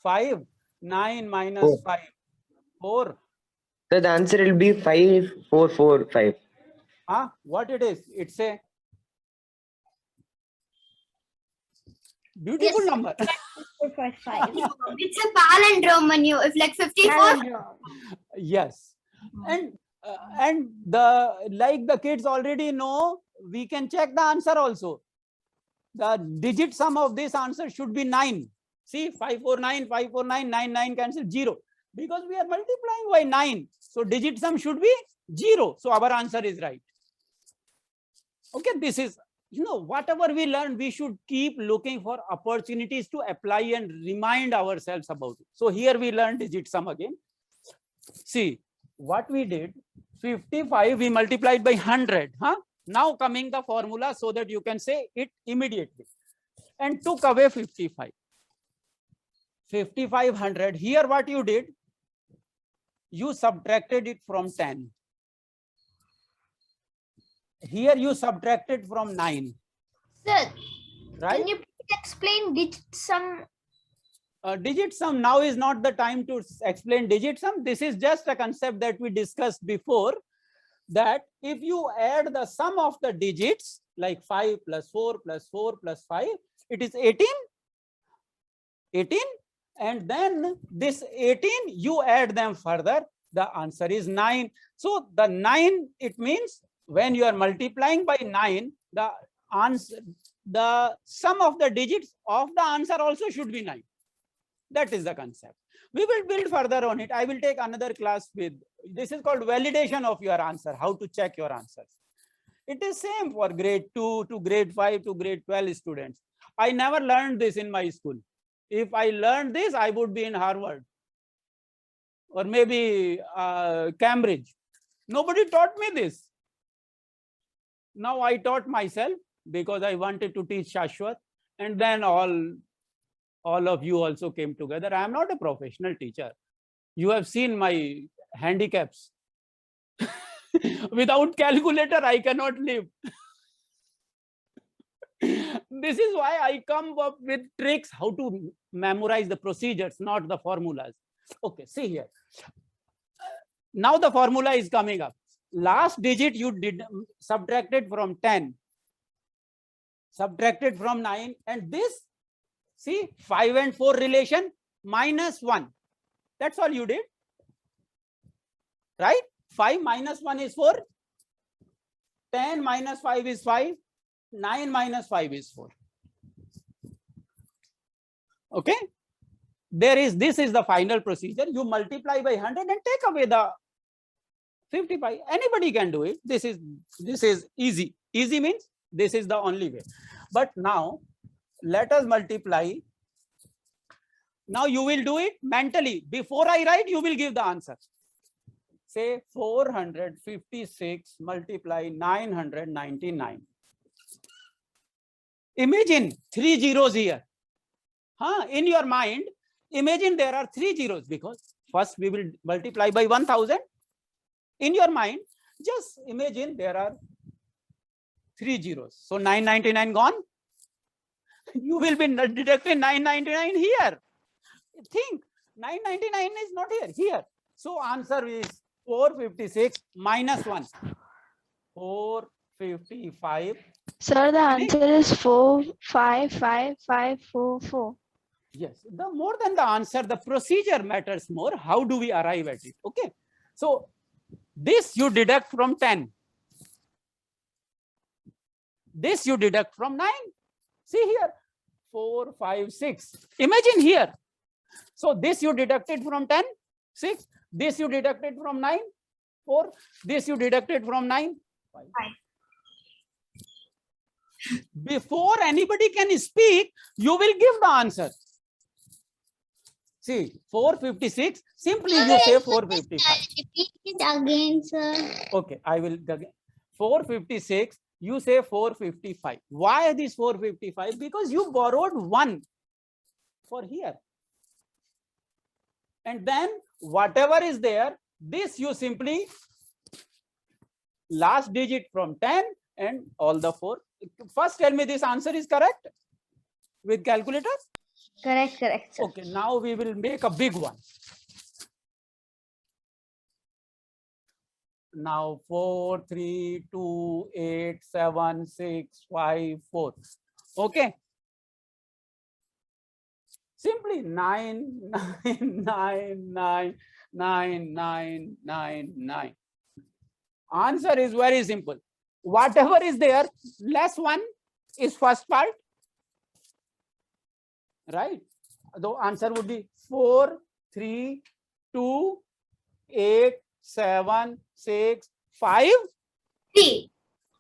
5. 9 minus 5, 4. So the answer will be 5445. What it is? It's a beautiful number. 455. It's a palindrome when you, if like 54. Yes. And the like the kids already know, we can check the answer also. The digit sum of this answer should be 9. See, 549, 549, 99 cancel 0. Because we are multiplying by 9. So digit sum should be 0. So our answer is right. Okay, this is, whatever we learn, we should keep looking for opportunities to apply and remind ourselves about it. So here we learn digit sum again. See, what we did, 55, we multiplied by 100. Now coming the formula so that you can say it immediately. And took away 55. 5500. Here what you did, you subtracted it from 10. Here you subtracted from 9. Sir, right? can you please explain digit sum? Digit sum, now is not the time to explain digit sum. This is just a concept that we discussed before, that if you add the sum of the digits, like 5 plus 4 plus 4 plus 5, it is 18. 18. And then this 18, you add them further, the answer is 9. So the 9, it means when you are multiplying by 9, the answer, the sum of the digits of the answer also should be 9. That is the concept. We will build further on it. I will take another class with, this is called validation of your answer, how to check your answers. It is same for grade 2 to grade 5 to grade 12 students. I never learned this in my school. If I learned this, I would be in Harvard or maybe Cambridge. Nobody taught me this. Now I taught myself because I wanted to teach Shashwat, and then all of you also came together. I am not a professional teacher. You have seen my handicaps. Without calculator, I cannot live. This is why I come up with tricks how to memorize the procedures, not the formulas. Okay, see here. Now the formula is coming up. Last digit you did subtracted from 10, subtracted from 9, and this, see, 5 and 4 relation, minus 1. That's all you did, right? 5 minus 1 is 4. 10 minus 5 is 5. 9 minus 5 is 4. Okay. This is the final procedure. You multiply by 100 and take away the 55. Anybody can do it. This is easy. Easy means this is the only way. But now let us multiply Now you will do it mentally. Before I write, you will give the answer. Say 456 multiply 999. Imagine 3 zeros here. In your mind, imagine there are 3 zeros, because first we will multiply by 1000. In your mind, just imagine there are 3 zeros. So 999 gone. You will be deducting 999 here. Think 999 is not here. Here. So answer is 456 minus 1. 455. Sir, the answer is 455544. Yes, the more than the answer, the procedure matters more. How do we arrive at it? Okay. So this you deduct from 10. This you deduct from 9. See here, 4, 5, 6. Imagine here. So this you deducted from 10, 6. This you deducted from 9, 4. This you deducted from 9, 5. Before anybody can speak, you will give the answer. See, 456. Simply you say 455. Repeat it again, sir. Okay, I will again. 456. You say 455. Why this 455? Because you borrowed 1 for here. And then whatever is there, this you simply last digit from 10 and all the 4. First tell me this answer is correct with calculator? Correct, sir. Okay, now we will make a big one. Now 4, 3, 2, 8, 7, 6, 5, 4. Okay. Simply 9, 9, 9, 9, 9, 9, 9, 9. Answer is very simple. Whatever is there, less 1 is first part. Right? The answer would be 4, 3, 2, 8, 7, 6, 5,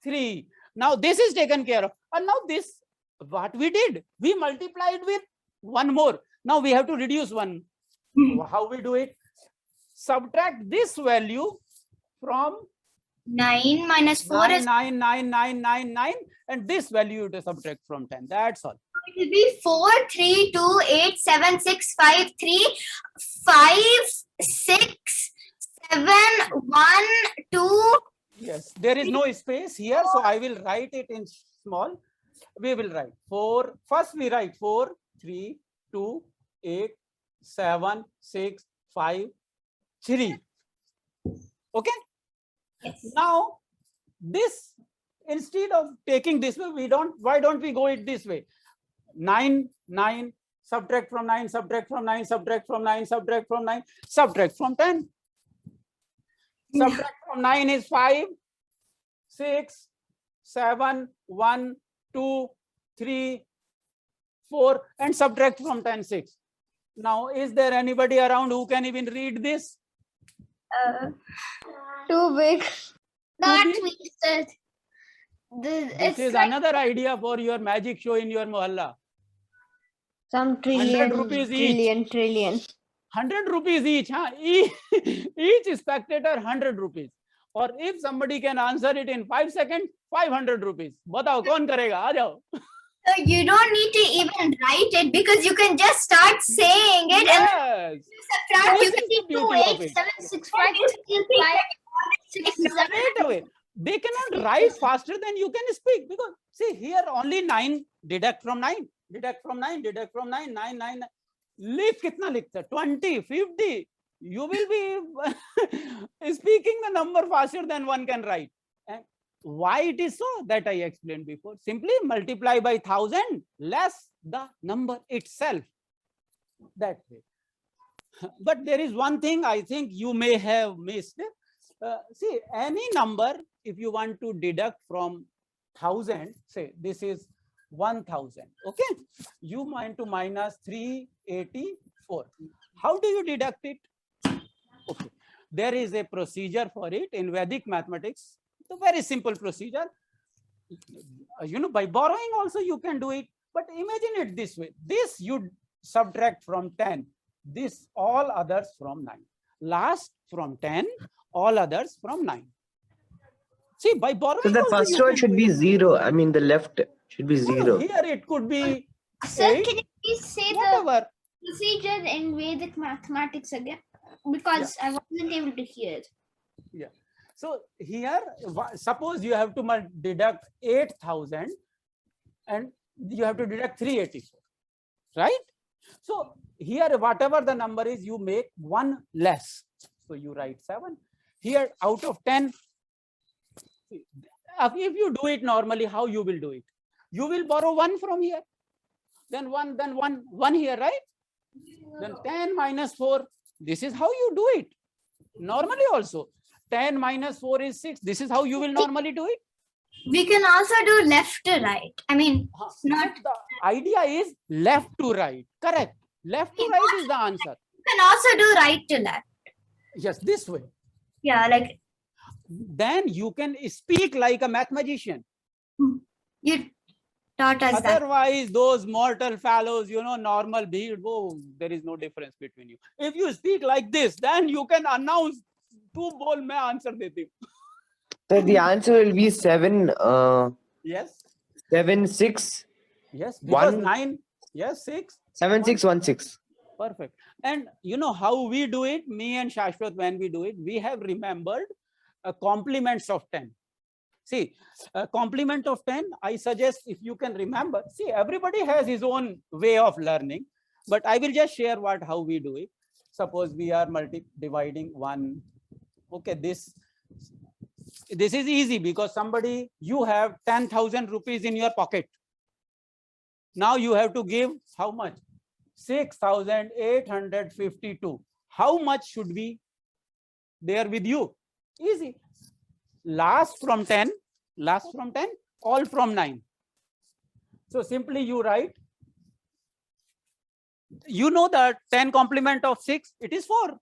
3. Now this is taken care of. And now this, what we did, we multiplied with 1 more. Now we have to reduce 1. How we do it? Subtract this value from 9 minus 4 9, is 9, 9, 9, 9, 9, and this value you to subtract from 10. That's all. it will be 4, 3, 2, 8, 7, 6, 5, 3, 5, 6, 7, 1, 2. Yes, there is no space here, so I will write it in small. We will write 4. First we write 4, 3, 2, 8, 7, 6, 5, 3. Okay. Yes. Now this, instead of taking this way, why don't we go it this way? 9, 9, subtract from 9, subtract from 9, subtract from 9, subtract from 9, subtract from 10. Subtract from 9 is 5, 6, 7, 1, 2, 3, 4, and subtract from 10, 6. Now, is there anybody around who can even read this? Too big. Not big? me, sir. This is another idea for your magic show in your mohalla. Some 100 rupees each. trillion. 100 rupees each. Huh? Each spectator 100 rupees. Or if somebody can answer it in 5 seconds, 500 rupees. Batao, kaun karega? Aa jao. So you don't need to even write it because you can just start saying it and Yes. subtract. You This can is the beauty of it. 7, 6, 5, 6, 7. Straight away. They cannot write faster than you can speak, because see here only 9 deduct from 9, deduct from 9, deduct from 9, 9, 9. Liख kitna likhta? 20, 50. You will be speaking the number faster than one can write. And why it is so? That I explained before. Simply multiply by 1000 less the number itself. That way. But there is one thing I think you may have missed. See, any number, if you want to deduct from 1000, say this is 1000. Okay, you want to minus 384. How do you deduct it? Okay, there is a procedure for it in Vedic mathematics. It's a very simple procedure. You know, by borrowing also you can do it. But imagine it this way. This you subtract from 10. This all others from 9. Last from 10, all others from 9. See, by borrowing So the also first you one can should do be it. 0. I mean, the left should be No, 0. here it could be Sir, 8, can you please say the whatever. procedure in Vedic mathematics again? Because I wasn't able to hear. So here, suppose you have to deduct 8,000 and you have to deduct 384, right? So here, whatever the number is, you make 1 less. So you write 7. Here, out of 10, if you do it normally, how you will do it? You will borrow 1 from here, then 1 here, right? Then 10 minus 4. This is how you do it. Normally also, 10 minus 4 is 6. This is how you will normally do it. We can also do left to right. I mean, not. The idea is left to right. Correct. Left to right is the answer. You can also do right to left. Yes, this way. Yeah, like Then you can speak like a mathematician. you taught us that. Otherwise, those mortal fellows, normal beard, there is no difference between you. If you speak like this, then you can announce, "Tu bol, main answer deti hu." So the answer will be 7, Yes. 7, 6, Yes. Because 1. 9. Yes, 6. 7, 6, 1, 6. Perfect. And you know how we do it, me and Shashwat, when we do it, we have remembered complements of 10. See, a complement of 10, I suggest if you can remember, see, everybody has his own way of learning, but I will just share how we do it. Suppose we are dividing 1. Okay, this is easy because you have 10,000 rupees in your pocket. Now you have to give how much? 6,852. How much should be there with you? Easy. Last from 10, all from 9. So simply you write, you know that 10 complement of 6, it is 4.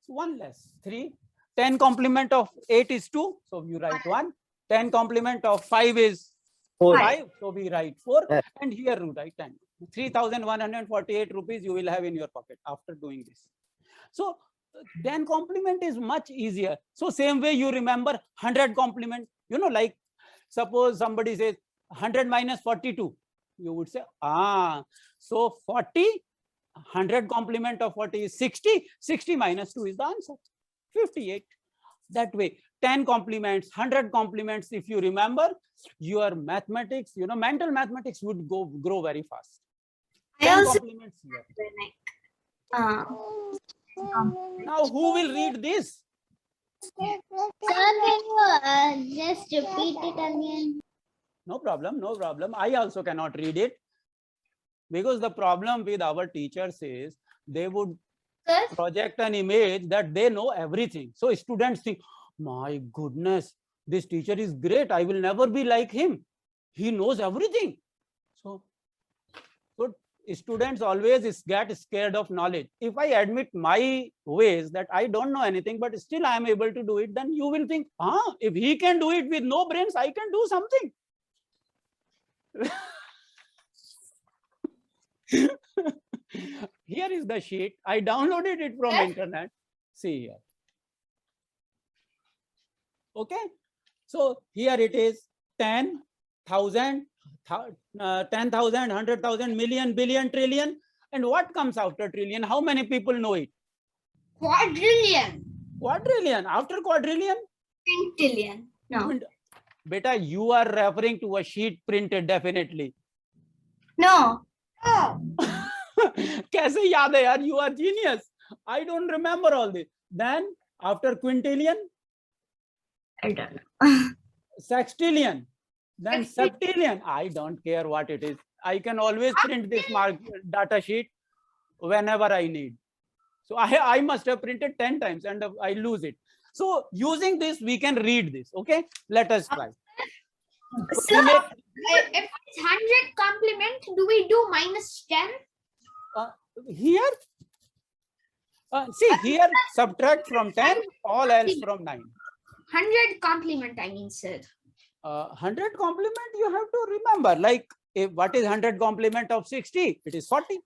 1 less, 3. 10 complement of 8 is 2, so you write 1. 10 complement of 5 is 5, so we write 4. And here you write 10. 3,148 rupees you will have in your pocket after doing this. So then complement is much easier. So same way you remember 100 complement, like suppose somebody says 100 minus 42, you would say, so 40, 100 complement of 40 is 60, 60 minus 2 is the answer, 58. That way, 10 complements, 100 complements, if you remember, your mathematics, mental mathematics would grow very fast. 10 complements here. Now, who will read this? Sir, can you just repeat it again? No problem, no problem. I also cannot read it. Because the problem with our teachers is they would project an image that they know everything. So students think, my goodness, this teacher is great. I will never be like him. He knows everything. So students always get scared of knowledge. If I admit my ways that I don't know anything, but still I am able to do it, then you will think, if he can do it with no brains, I can do something. Here is the sheet. I downloaded it from internet. See here. Okay. So here it is 10,000, 10,000, 100,000, million, billion, trillion. And what comes after trillion? How many people know it? Quadrillion. Quadrillion. After quadrillion? Quintillion. No. Beta, you are referring to a sheet printed definitely. No. Kaise yaad hai yaar? You are genius. I don't remember all this. Then after quintillion? I don't know. Sextillion. Then septillion. I don't care what it is. I can always print this data sheet whenever I need. So I must have printed 10 times and I lose it. So using this, we can read this. Okay, let us try. So if it's 100 complement, do we do minus 10? Here, see here, subtract from 10, all else from 9. 100 complement, I mean, sir. 100 complement, you have to remember, like if what is 100 complement of 60? It is 40.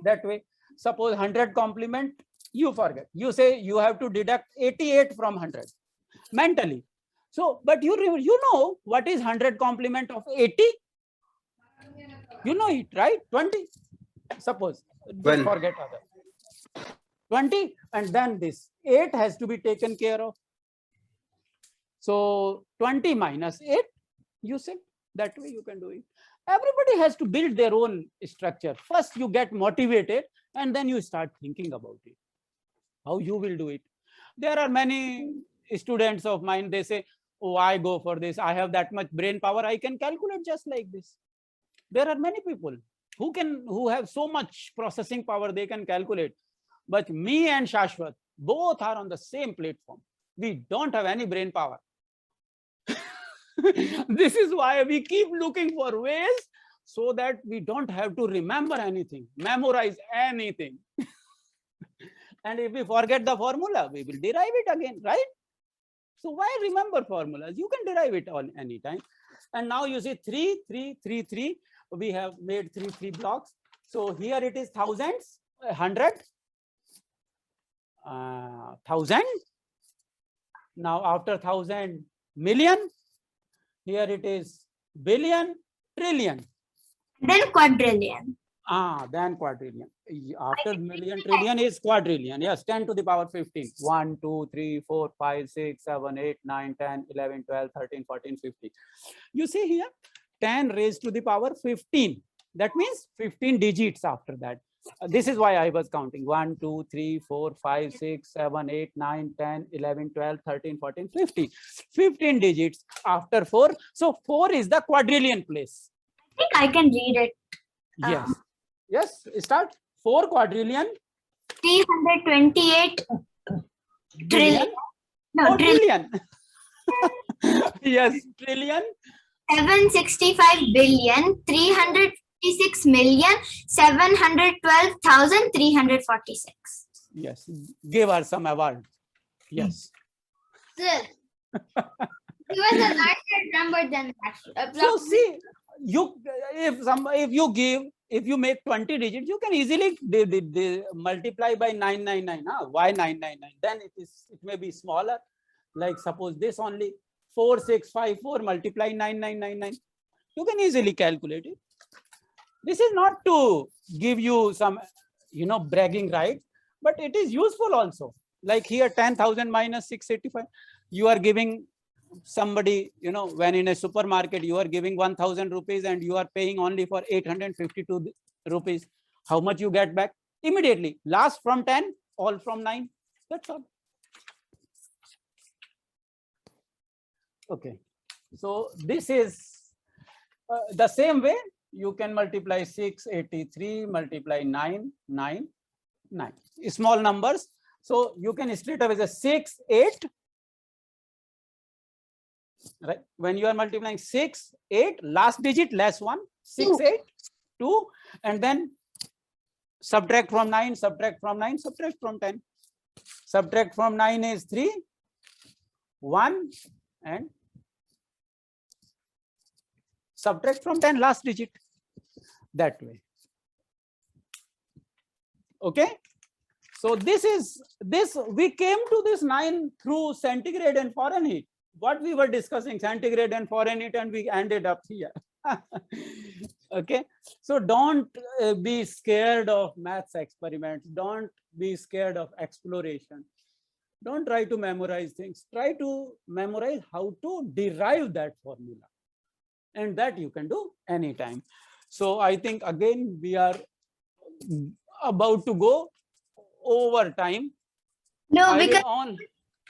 That way, suppose 100 complement, you forget. You say you have to deduct 88 from 100 mentally. So, but you know what is 100 complement of 80? You know it, right? 20. Suppose, don't forget other. 20, and then this 8 has to be taken care of. So 20 minus 8, you said. That way you can do it. Everybody has to build their own structure. First you get motivated and then you start thinking about it, how you will do it. There are many students of mine, they say, oh, I go for this, I have that much brain power, I can calculate just like this. There are many people who have so much processing power, they can calculate. But me and Shashwat, both are on the same platform. We don't have any brain power. This is why we keep looking for ways so that we don't have to remember anything, memorize anything. And if we forget the formula, we will derive it again, right? So why remember formulas? You can derive it on any time. And now you see 3, 3, 3, 3. We have made 3 blocks. So here it is thousands, 100, 1000. Now after 1000, million. Here it is billion, trillion. Then quadrillion. Then quadrillion. After million, trillion is quadrillion. Yes, 10 to the power 15. 1, 2, 3, 4, 5, 6, 7, 8, 9, 10, 11, 12, 13, 14, 15. You see here, 10 raised to the power 15. That means 15 digits after that. This is why I was counting 1, 2, 3, 4, 5, 6, 7, 8, 9, 10, 11, 12, 13, 14, 15. 15 digits after 4. So 4 is the quadrillion place. I think I can read it. Yes. Yes, start. 4 quadrillion. 328 trillion. No, trillion. Yes, trillion. 765 billion 356 million 712,346. Yes, give her some award. Yes. Sir, give us a larger number than that. So see, if you make 20 digits, you can easily multiply by 999. Why 999? Then it may be smaller. Like suppose this only 4654 multiply 9999. You can easily calculate it. This is not to give you some, bragging rights, but it is useful also. Like here 10,000 minus 685. You are giving somebody, when in a supermarket, you are giving 1,000 rupees and you are paying only for 852 rupees. How much you get back? Immediately. Last from 10, all from 9. That's all. Okay. So this is the same way you can multiply 683, multiply 999. Small numbers. So you can straight away say 6, 8. Right, when you are multiplying 6, 8, last digit less 1, 6, 8, 2, and then subtract from 9, subtract from 9, subtract from 10. Subtract from 9 is 3, 1, and subtract from 10 last digit. That way. Okay. So we came to this 9 through centigrade and Fahrenheit. What we were discussing, centigrade and Fahrenheit, and we ended up here. Okay. So don't be scared of maths experiments. Don't be scared of exploration. Don't try to memorize things. Try to memorize how to derive that formula. And that you can do anytime. So I think again, we are about to go over time. No, because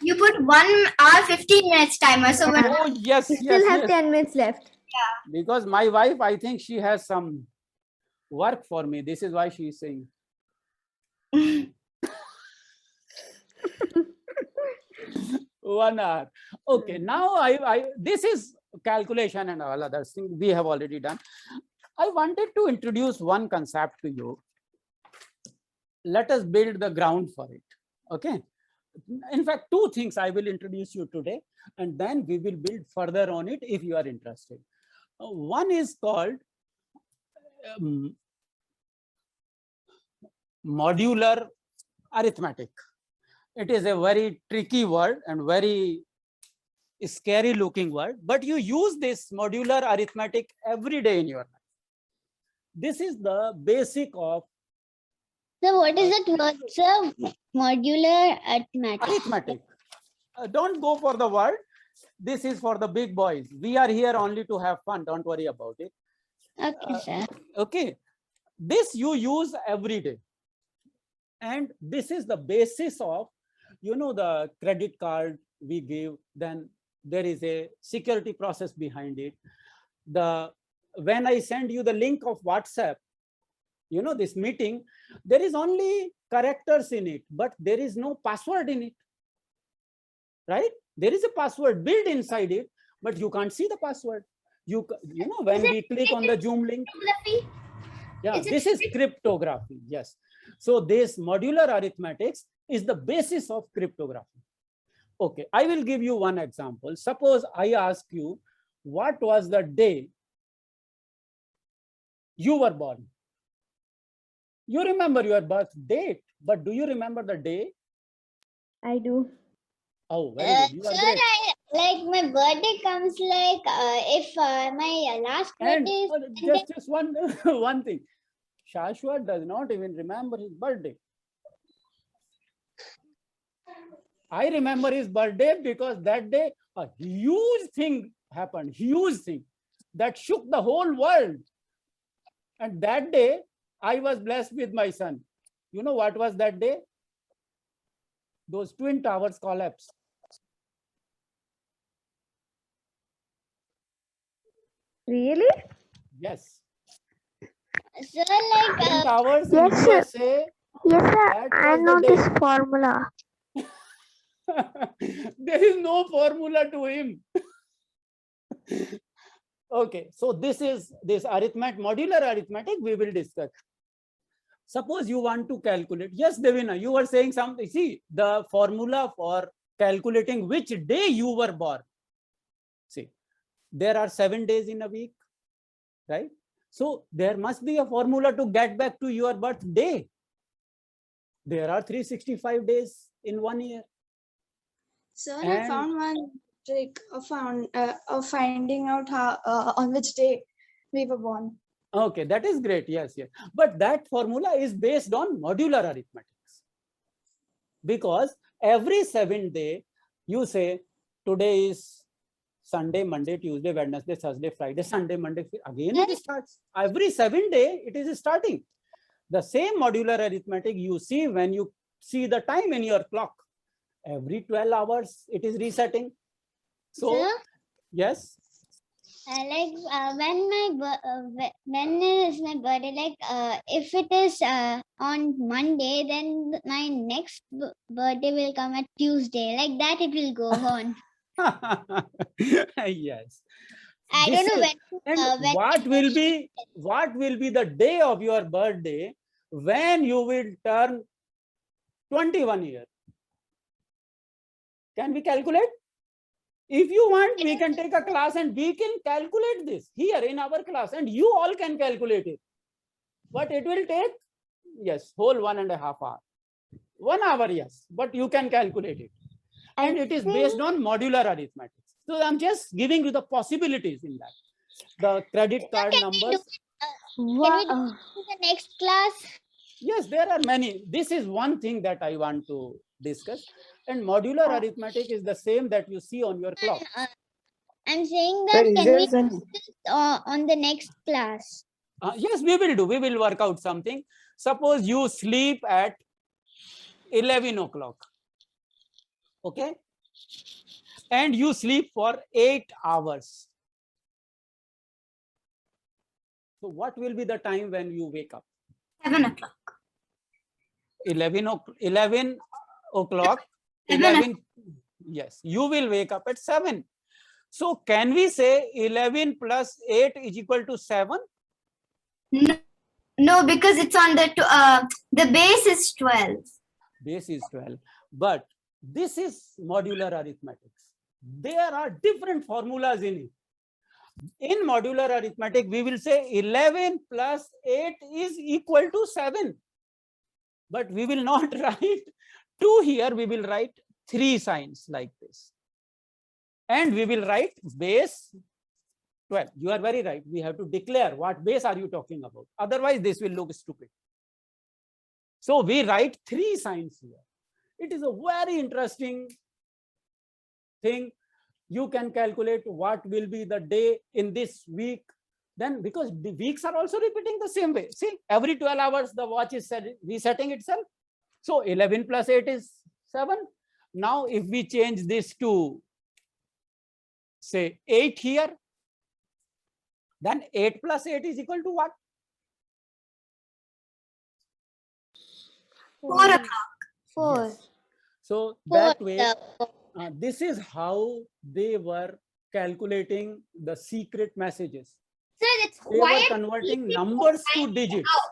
you put 1 hour 15 minutes timer. So when yes, We still have 10 minutes left. Yeah. Because my wife, I think she has some work for me. This is why she is saying. 1 hour. Okay. Now this is calculation and all other things we have already done. I wanted to introduce one concept to you. Let us build the ground for it. Okay. In fact, 2 things I will introduce you today, and then we will build further on it if you are interested. One is called modular arithmetic. It is a very tricky word and very scary looking word, but you use this modular arithmetic every day in your life. This is the basic of So what is that word, sir? Modular arithmetic. arithmetic. Don't go for the word. This is for the big boys. We are here only to have fun. Don't worry about it. Okay, sir. Okay. This you use every day. And this is the basis of, you know, the credit card we give, then there is a security process behind it. When I send you the link of WhatsApp, you know, this meeting, there is only characters in it, but there is no password in it, right? There is a password built inside it, but you can't see the password. You know, when we click on the Zoom link, yeah, this is cryptography. Yes. So this modular arithmetics is the basis of cryptography. Okay, I will give you one example. Suppose I ask you, what was the day you were born? You remember your birth date, but do you remember the day? I do. Oh, very good. You are Sir, great. like my birthday comes like if my last And birthday is just one one thing. Shashwat does not even remember his birthday. I remember his birthday because that day a huge thing happened, huge thing that shook the whole world. And that day I was blessed with my son. You know what was that day? Those twin towers collapsed. Really? Yes. sir, like Twin towers in Yes, sir. USA. Yes, sir. That I was know the this day. formula. There is no formula to him. Okay, so this is this modular arithmetic we will discuss. Suppose you want to calculate. Yes, Devina, you were saying something. See, the formula for calculating which day you were born. See, there are 7 days in a week, right? So there must be a formula to get back to your birthday. There are 365 days in 1 year. Sir, I And- found one trick of finding out how on which day we were born. Okay, that is great. Yes, yes. But that formula is based on modular arithmetics. Because every 7 day, you say today is Sunday, Monday, Tuesday, Wednesday, Thursday, Friday, Sunday, Monday, again it starts. Every 7 day, it is starting. The same modular arithmetic you see when you see the time in your clock. Every 12 hours, it is resetting. So, Sir? yes. like when is my birthday? Like if it is on Monday, then my next birthday will come at Tuesday. Like that, it will go on. Yes. I This don't know is- And when what will be the day of your birthday when you will turn 21 years? Can we calculate? If you want, we can take a class and we can calculate this here in our class, and you all can calculate it. But it will take, yes, whole 1.5 hours. 1 hour, yes, but you can calculate it. And it is based on modular arithmetics. So I'm just giving you the possibilities in that. The credit card numbers. Can we do the next class? Yes, there are many. This is one thing that I want to discuss. And modular arithmetic is the same that you see on your clock. I'm saying Sir, that is can there we some- do this on the next class? Yes, we will do. We will work out something. Suppose you sleep at 11 o'clock. Okay. And you sleep for 8 hours. So what will be the time when you wake up? 7 o'clock. 11 o'clock. 11. Yes, you will wake up at 7. So can we say 11 plus 8 is equal to 7? No, because it's on the base is 12. Base is 12. But this is modular arithmetics. There are different formulas in it. In modular arithmetic, we will say 11 plus 8 is equal to 7. But we will not write 2 here, we will write 3 signs like this. And we will write base 12. You are very right. We have to declare what base are you talking about. Otherwise, this will look stupid. So we write 3 signs here. It is a very interesting thing. You can calculate what will be the day in this week. Then because the weeks are also repeating the same way. See, every 12 hours, the watch is resetting itself. So 11 plus 8 is 7. Now, if we change this to say 8 here, then 8 plus 8 is equal to what? 4 o'clock. 4. Yes. So that way, this is how they were calculating the secret messages. Sir, it's They were quite converting easy to numbers to find it digits. out.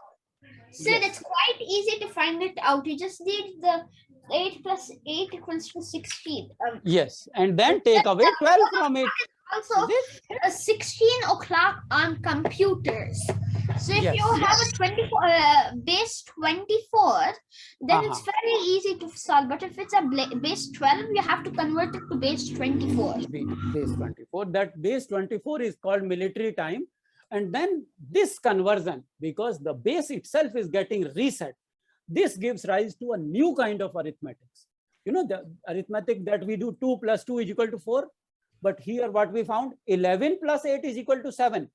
Sir, Yes. it's quite easy to find it out. You just need the 8 plus 8 equals to 16. Yes, and then take away 12 from it. Also, Is it? 16 o'clock on computers. So if Yes. you have a 24 base 24, then it's very easy to solve. But if it's a base 12, you have to convert it to base 24. Base 24. That base 24 is called military time. And then this conversion, because the base itself is getting reset, this gives rise to a new kind of arithmetics. You know, the arithmetic that we do 2 plus 2 is equal to 4. But here what we found, 11 plus 8 is equal to 7.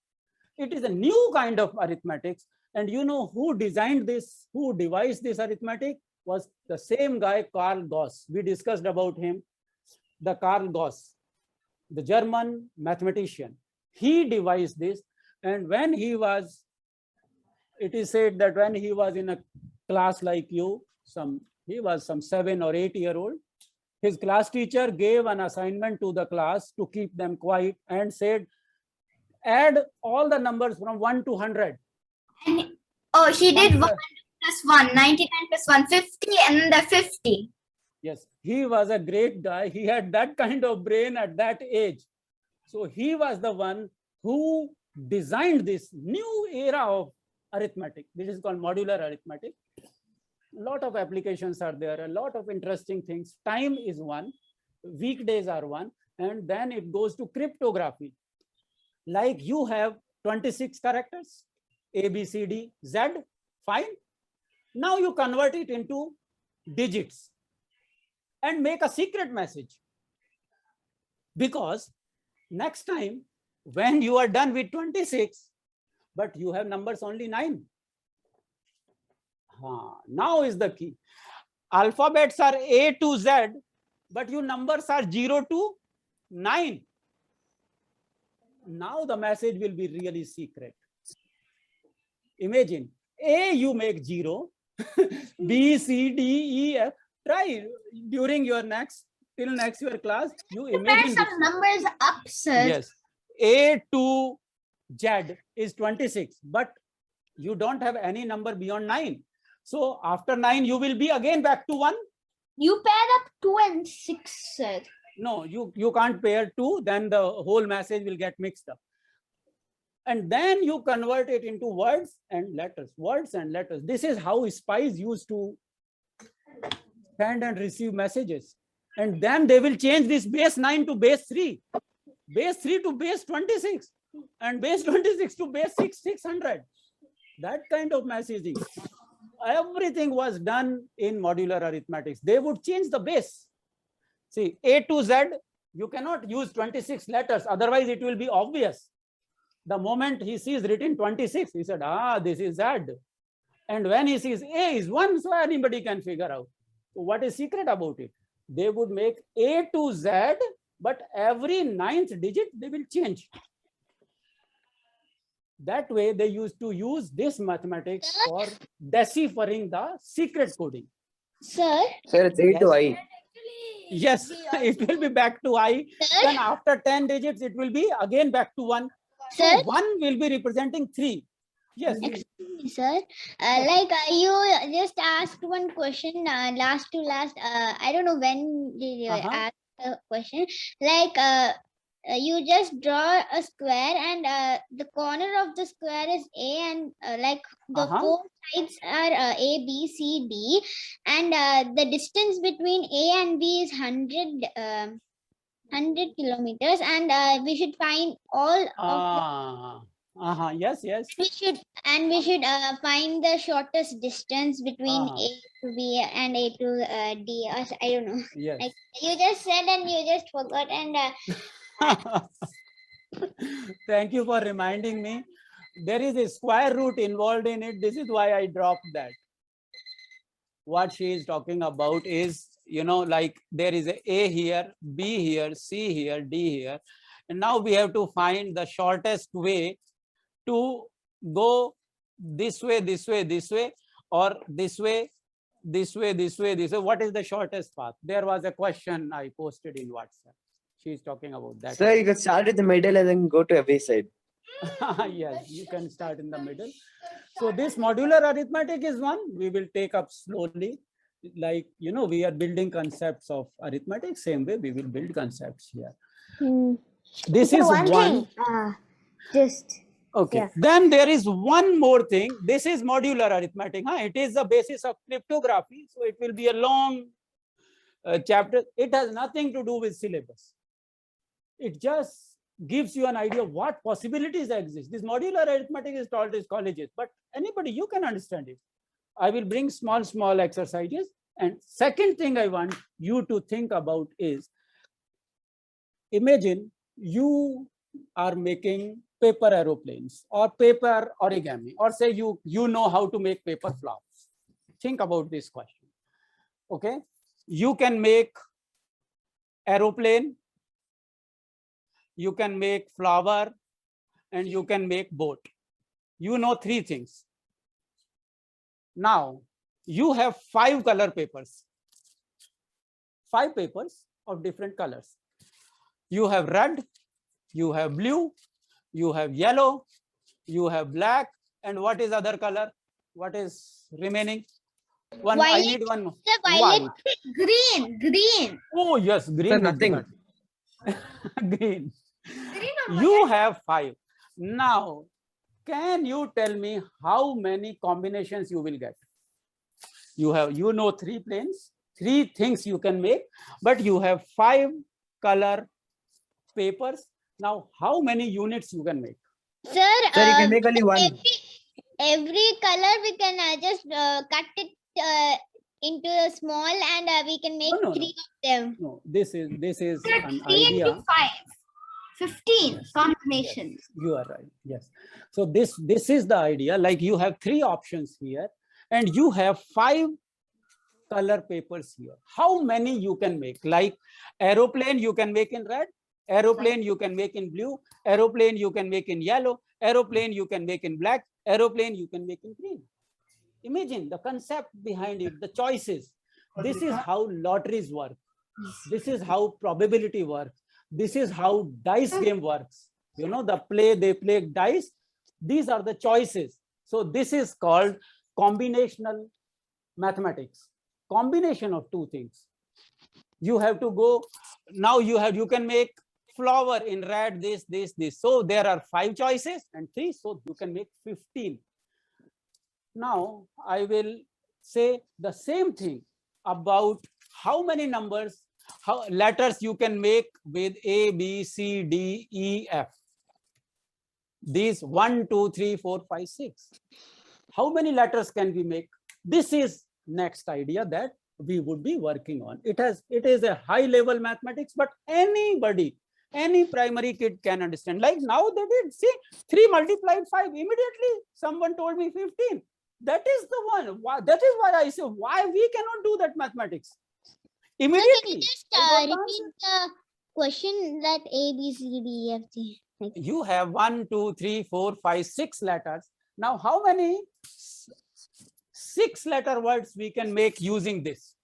It is a new kind of arithmetics. And you know who designed this, who devised this arithmetic was the same guy, Carl Gauss. We discussed about him, the Carl Gauss, the German mathematician. He devised this. And when he was, it is said that when he was in a class like you, he was some 7 or 8 year old, his class teacher gave an assignment to the class to keep them quiet and said, add all the numbers from 1 to 100. And, he did 100 plus 1, 99 plus 1, 50, and the 50. Yes, he was a great guy. He had that kind of brain at that age. So he was the one who designed this new era of arithmetic. This is called modular arithmetic. A lot of applications are there, a lot of interesting things. Time is one, weekdays are one, and then it goes to cryptography. Like you have 26 characters, A, B, C, D, Z, fine. Now you convert it into digits and make a secret message. Because next time, when you are done with 26, but you have numbers only 9. Now is the key. Alphabets are A to Z, but your numbers are 0 to 9. Now the message will be really secret. Imagine A you make 0, B, C, D, E, F. Try during your next your class. You imagine some numbers up, sir. Yes, A to Z is 26, but you don't have any number beyond 9. So after 9, you will be again back to 1. You pair up 2 and 6, sir. No, you can't pair 2, then the whole message will get mixed up. And then you convert it into words and letters, words and letters. This is how spies used to send and receive messages. And then they will change this base 9 to base 3, base 3 to base 26, and base 26 to base 600. That kind of messaging. Everything was done in modular arithmetics. They would change the base. See, A to Z, you cannot use 26 letters, otherwise it will be obvious. The moment he sees written 26, he said, this is Z. And when he sees A is 1, so anybody can figure out. So what is secret about it? They would make A to Z, but every 9th digit, they will change. That way, they used to use this mathematics for deciphering the secret coding. Sir? Sir, it's A to I. Yes, it will be back to I. Then after 10 digits, it will be again back to 1. So Sir? 1 will be representing 3. Yes. Excuse me, sir. You just asked one question last to last. I don't know when did you ask the question. you just draw a square, and the corner of the square is A, and like the four sides are A, B, C, D, and the distance between A and B is 100 kilometers, and we should find all of Yes, yes. we should find the shortest distance between A to B and A to D. Or I don't know. Yes. Like you just said and you just forgot, and thank you for reminding me. There is a square root involved in it. This is why I dropped that. What she is talking about is, you know, like there is a here, B here, C here, D here. And now we have to find the shortest way to go this way, this way, this way, or this way, this way, this way, this way. What is the shortest path? There was a question I posted in WhatsApp. She is talking about that. Sir, you can start at the middle and then go to every side. Yes, you can start in the middle. So this modular arithmetic is one we will take up slowly. Like, you know, we are building concepts of arithmetic. Same way we will build concepts here. This So is one one. thing, just Okay. yeah. Then there is one more thing. This is modular arithmetic. Huh? It is the basis of cryptography. So it will be a long chapter. It has nothing to do with syllabus. It just gives you an idea of what possibilities exist. This modular arithmetic is taught in colleges, but anybody, you can understand it. I will bring small exercises. And second thing I want you to think about is, imagine you are making paper aeroplanes or paper origami, or say you know how to make paper flowers. Think about this question. Okay, you can make aeroplane, you can make flower, and you can make boat. You know three things. Now you have 5 color papers, 5 papers of different colors. You have red, you have blue, you have yellow, you have black, and what is other color? What is remaining? One. I Violet. need one. the violet, White. green. Oh yes, green. Sir, would be nothing. better. Green. You have 5. Now, can you tell me how many combinations you will get? You have, you know, 3 planes, 3 things you can make, but you have 5 color papers. Now, how many units you can make? Sir, Sir, you can make only one. every color we can just cut it into a small, and we can make No. 3 of them. No, this is an 3 idea. into 5. 15 combinations. Yes, you are right. Yes. So this is the idea. Like you have 3 options here, and you have 5 color papers here. How many you can make? Like aeroplane you can make in red, aeroplane you can make in blue, aeroplane you can make in yellow, aeroplane you can make in black, aeroplane you can make in green. Imagine the concept behind it, the choices. This is how lotteries work. This is how probability works. This is how dice game works. You know, they play dice. These are the choices. So this is called combinational mathematics. Combination of 2 things. You have to go, now you can make flower in red, this. So there are 5 choices and 3, so you can make 15. Now I will say the same thing about how many numbers, how letters you can make with A, B, C, D, E, F. These 1, 2, 3, 4, 5, 6. How many letters can we make? This is next idea that we would be working on. It is a high level mathematics, but anybody, any primary kid can understand. Like now they did, see, 3 multiplied 5, immediately someone told me 15. That is the one. That is why I say, why we cannot do that mathematics immediately. Can you just repeat the question that A, B, C, D, E, F, G? You have 1, 2, 3, 4, 5, 6 letters. Now, how many 6-letter words we can make using this?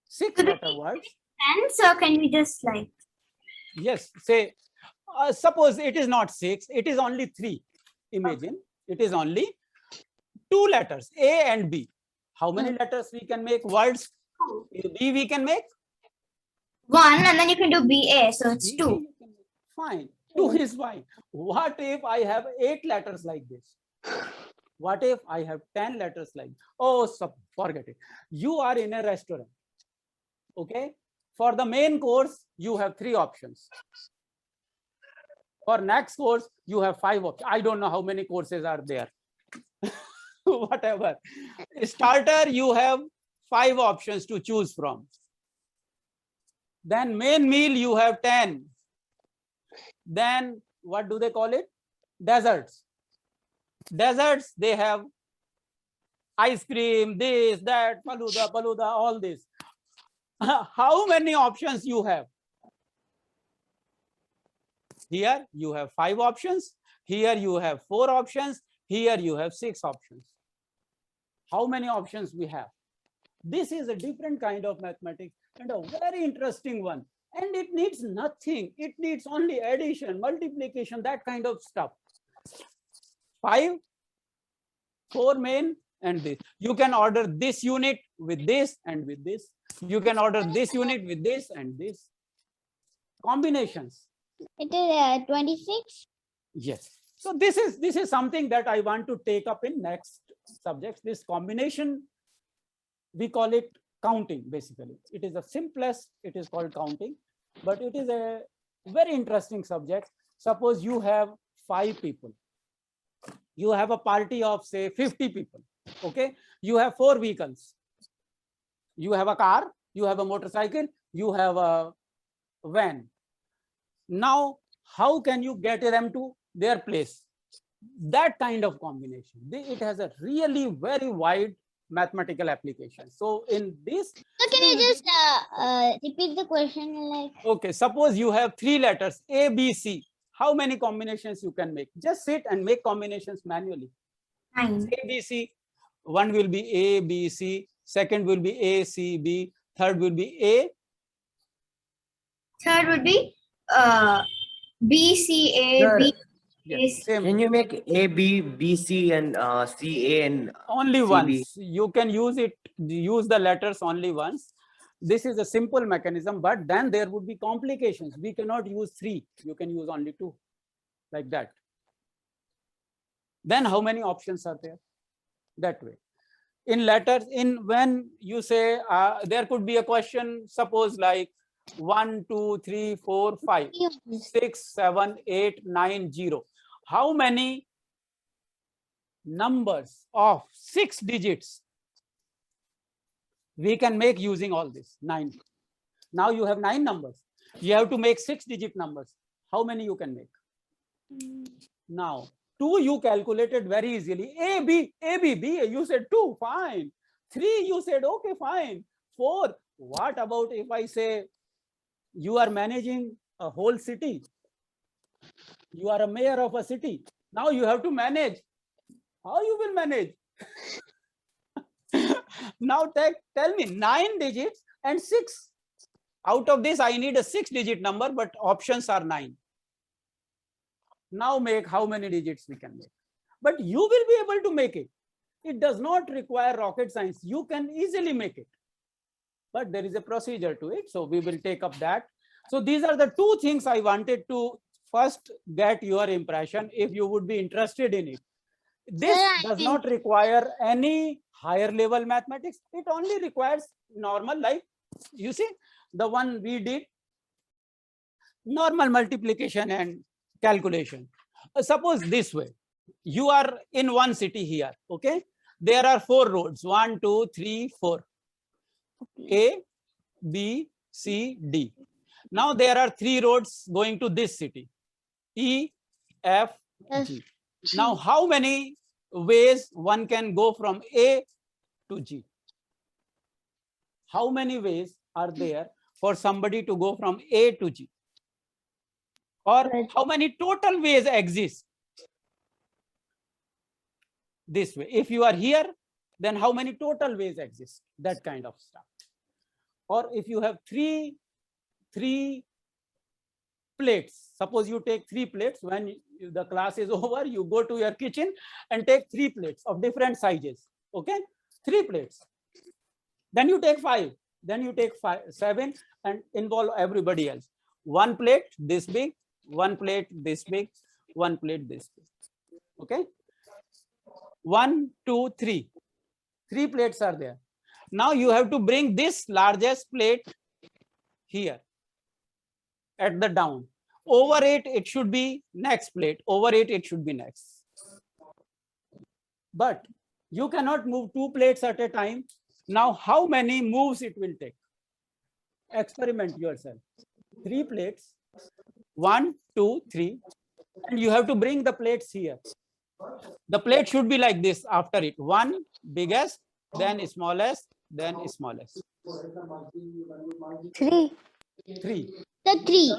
6-letter words. And so can we just like? Yes, say, suppose it is not 6, it is only 3. Imagine it is only 2 letters, A and B. How many letters we can make words? B we can make? 1, and then you can do BA, so it's 2. Fine. 2 is fine. What if I have 8 letters like this? What if I have 10 letters like this? Oh, forget it. You are in a restaurant. Okay. For the main course, you have 3 options. For next course, you have 5 options. I don't know how many courses are there. Whatever. Starter, you have 5 options to choose from. Then main meal, you have 10. Then what do they call it? Desserts. Desserts, they have ice cream, this, that, faluda, all this. How many options you have? Here you have 5 options. Here you have 4 options. Here you have 6 options. How many options we have? This is a different kind of mathematics and a very interesting one. And it needs nothing. It needs only addition, multiplication, that kind of stuff. 5, 4 main and this. You can order this unit with this and with this. You can order this unit with this and this. Combinations. It is 26. Yes. So this is something that I want to take up in next subjects. This combination, we call it counting basically. It is the simplest, it is called counting, but it is a very interesting subject. Suppose you have 5 people. You have a party of say 50 people. Okay. You have 4 vehicles. You have a car, you have a motorcycle, you have a van. Now, how can you get them to their place? That kind of combination. It has a really very wide mathematical application. So in this. So can you just repeat the question? Like. Okay, suppose you have 3 letters A, B, C. How many combinations you can make? Just sit and make combinations manually. 9. A, B, C. One will be A, B, C. Second will be A, C, B. Third will be A. Third would be B, C, A, Sir, B. Yes, same. Can you make A, B, B, C, and C, A, and Only CB? once. You can use it, use the letters only once. This is a simple mechanism, but then there would be complications. We cannot use 3. You can use only 2, like that. Then how many options are there? That way. In letters, when you say there could be a question, suppose like 1, 2, 3, 4, 5, 6, 7, 8, 9, 0. How many numbers of 6 digits we can make using all this? 9. Now you have 9 numbers. You have to make 6-digit numbers. How many you can make? Now, 2 you calculated very easily. A, B, B. You said 2, fine. 3 you said, okay, fine. 4. What about if I say you are managing a whole city? You are a mayor of a city. Now you have to manage. How you will manage? Now tell me 9 digits and 6. Out of this, I need a 6-digit number, but options are 9. Now make how many digits we can make. But you will be able to make it. It does not require rocket science. You can easily make it. But there is a procedure to it. So we will take up that. So these are the 2 things I wanted to first get your impression if you would be interested in it. This does not require any higher level mathematics. It only requires normal, like you see the one we did, normal multiplication and calculation. Suppose this way, you are in one city here. Okay, there are 4 roads, 1, 2, 3, 4, A, B, C, D. Now there are 3 roads going to this city, E, F, G. Now how many ways one can go from A to G? How many ways are there for somebody to go from A to G? Or how many total ways exist? This way. If you are here, then how many total ways exist? That kind of stuff. Or if you have three plates, suppose you take 3 plates, when the class is over, you go to your kitchen and take 3 plates of different sizes. Okay, 3 plates. Then you take 5, then you take 7 and involve everybody else. 1 plate this big, one plate this big, one plate this big. Okay, 1, 2, 3. 3 plates are there. Now you have to bring this largest plate here at the down. Over it should be next plate. Over it should be next. But you cannot move 2 plates at a time. Now, how many moves it will take? Experiment yourself. 3 plates, 1, 2, 3, and you have to bring the plates here. The plate should be like this after it. 1 biggest, then smallest, then smallest. 3. 3. The 3.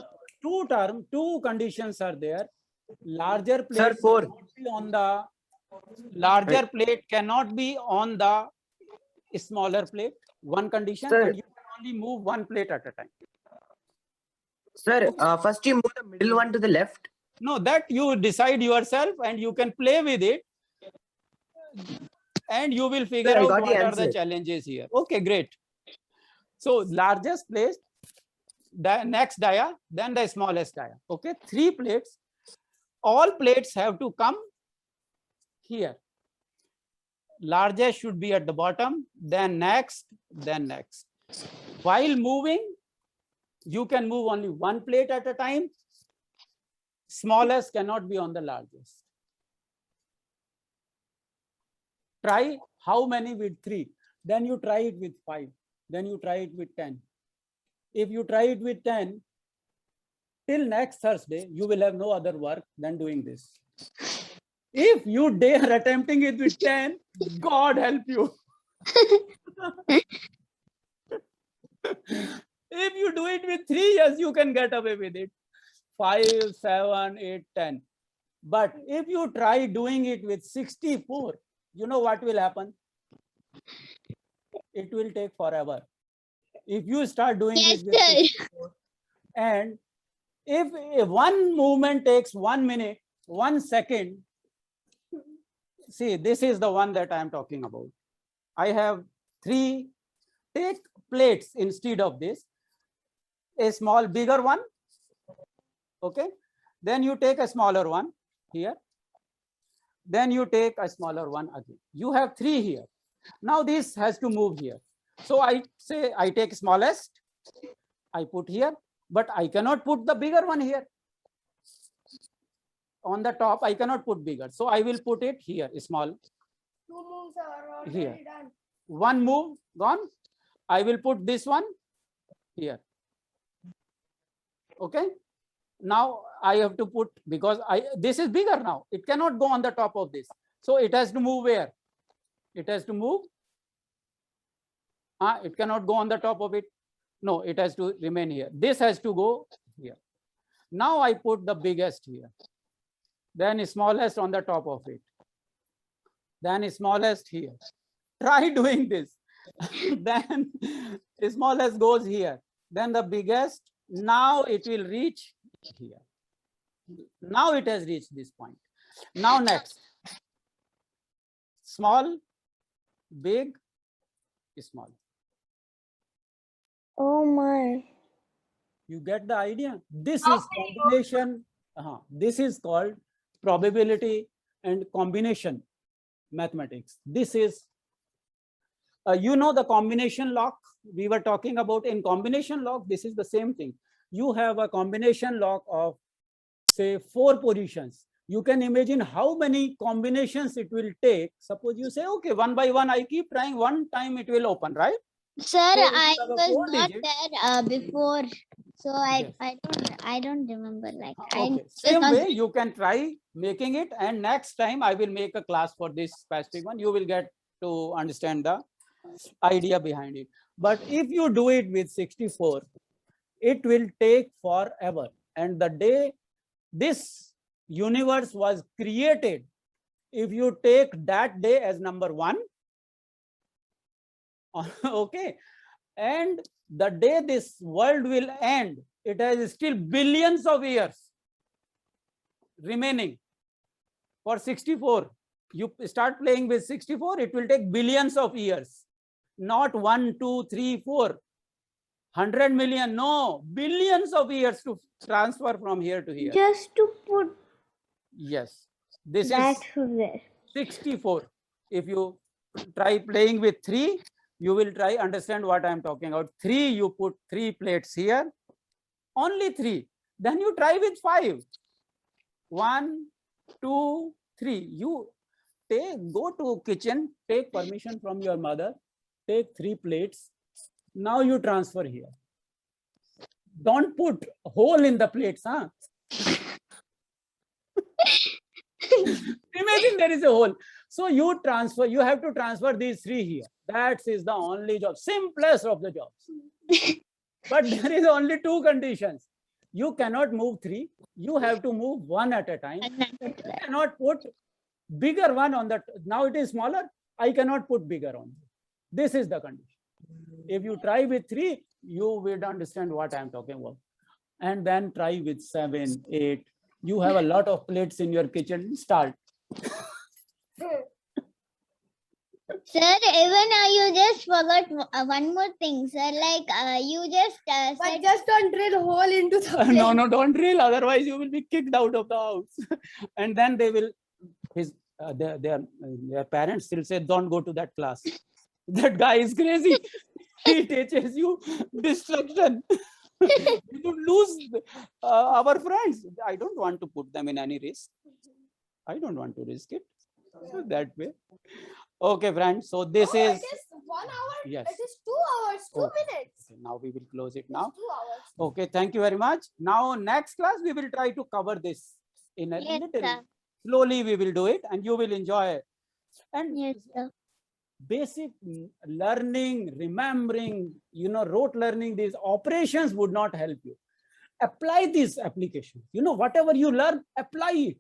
Two conditions are there. Larger Sir, plate 4. cannot be on the larger plate cannot be on the smaller plate. One condition, Sir. and you can only move 1 plate at a time. Sir, first you move the middle one to the left. No, that you decide yourself, and you can play with it, and you will figure Sir, I out got the what are the answer. challenges here. Okay, great. So largest plate, the next dia, then the smallest dia. Okay, 3 plates. All plates have to come here. Largest should be at the bottom, then next, then next. While moving, you can move only 1 plate at a time. Smallest cannot be on the largest. Try how many with 3, then you try it with 5, then you try it with 10. If you try it with 10, till next Thursday, you will have no other work than doing this. If you dare attempting it with 10, God help you. If you do it with 3 years, you can get away with it. 5, 7, 8, 10. But if you try doing it with 64, you know what will happen? It will take forever. If you start doing Yes, it with sir. 64, and if one movement takes 1 minute, 1 second, see, this is the one that I am talking about. I have 3, take plates instead of this, a small, bigger one. Okay. Then you take a smaller one here. Then you take a smaller one again. You have 3 here. Now this has to move here. So I say I take smallest, I put here, but I cannot put the bigger one here. On the top, I cannot put bigger. So I will put it here, small. 2 moves are already Here. done. 1 move gone. I will put this one here. Okay. Now I have to put, because this is bigger now. It cannot go on the top of this. So it has to move where? It has to move. It cannot go on the top of it. No, it has to remain here. This has to go here. Now I put the biggest here. Then smallest on the top of it. Then smallest here. Try doing this. Then smallest goes here. Then the biggest. Now it will reach here. Now it has reached this point. Now next. Small, big, small. Oh my. You get the idea? This is combination. This is called probability and combination mathematics. This is, you know, the combination lock we were talking about. In combination lock, this is the same thing. You have a combination lock of, say, 4 positions. You can imagine how many combinations it will take. Suppose you say, okay, 1 by 1, I keep trying, one time it will open, right? Sir, So if I you have a was 4 not digits, there before, so Yes. I don't remember. Like Okay. Same way you can try making it, and next time I will make a class for this specific one. You will get to understand the idea behind it. But if you do it with 64, it will take forever. And the day this universe was created, if you take that day as number 1, okay, and the day this world will end, it has still billions of years remaining for 64. You start playing with 64, it will take billions of years, not 1, 2, 3, 4. 100 million, no, billions of years to transfer from here to here. Just to put Yes, this that is there. 64. If you try playing with 3, you will try understand what I am talking about. 3, you put 3 plates here, only 3. Then you try with 5. 1, 2, 3. You go to kitchen, take permission from your mother, take 3 plates. Now you transfer here. Don't put hole in the plates, huh? Imagine there is a hole. So you transfer, you have to transfer these 3 here. That is the only job, simplest of the jobs. But there is only 2 conditions. You cannot move 3. You have to move 1 at a time. You cannot put bigger one on the, now it is smaller. I cannot put bigger on. This is the condition. If you try with 3, you will understand what I am talking about. And then try with 7, 8. You have a lot of plates in your kitchen. Start. Sir, even you just forgot one more thing, sir. Like you just But said. just don't drill hole into the plate. No, don't drill. Otherwise, you will be kicked out of the house. And then they will, their parents will say, don't go to that class. That guy is crazy. He teaches you destruction. You could lose our friends. I don't want to put them in any risk. I don't want to risk it that way. Okay, friends. So this Oh, is, it is 1 hour. yes. It is 2 hours, 2 Okay. minutes. Okay, now we will close it now. 2 hours. Okay, thank you very much. Now, next class, we will try to cover this in a Yes, little, sir. slowly we will do it and you will enjoy it. And Yes, sir. basic learning, remembering, rote learning, these operations would not help you. Apply these applications. Whatever you learn, apply it.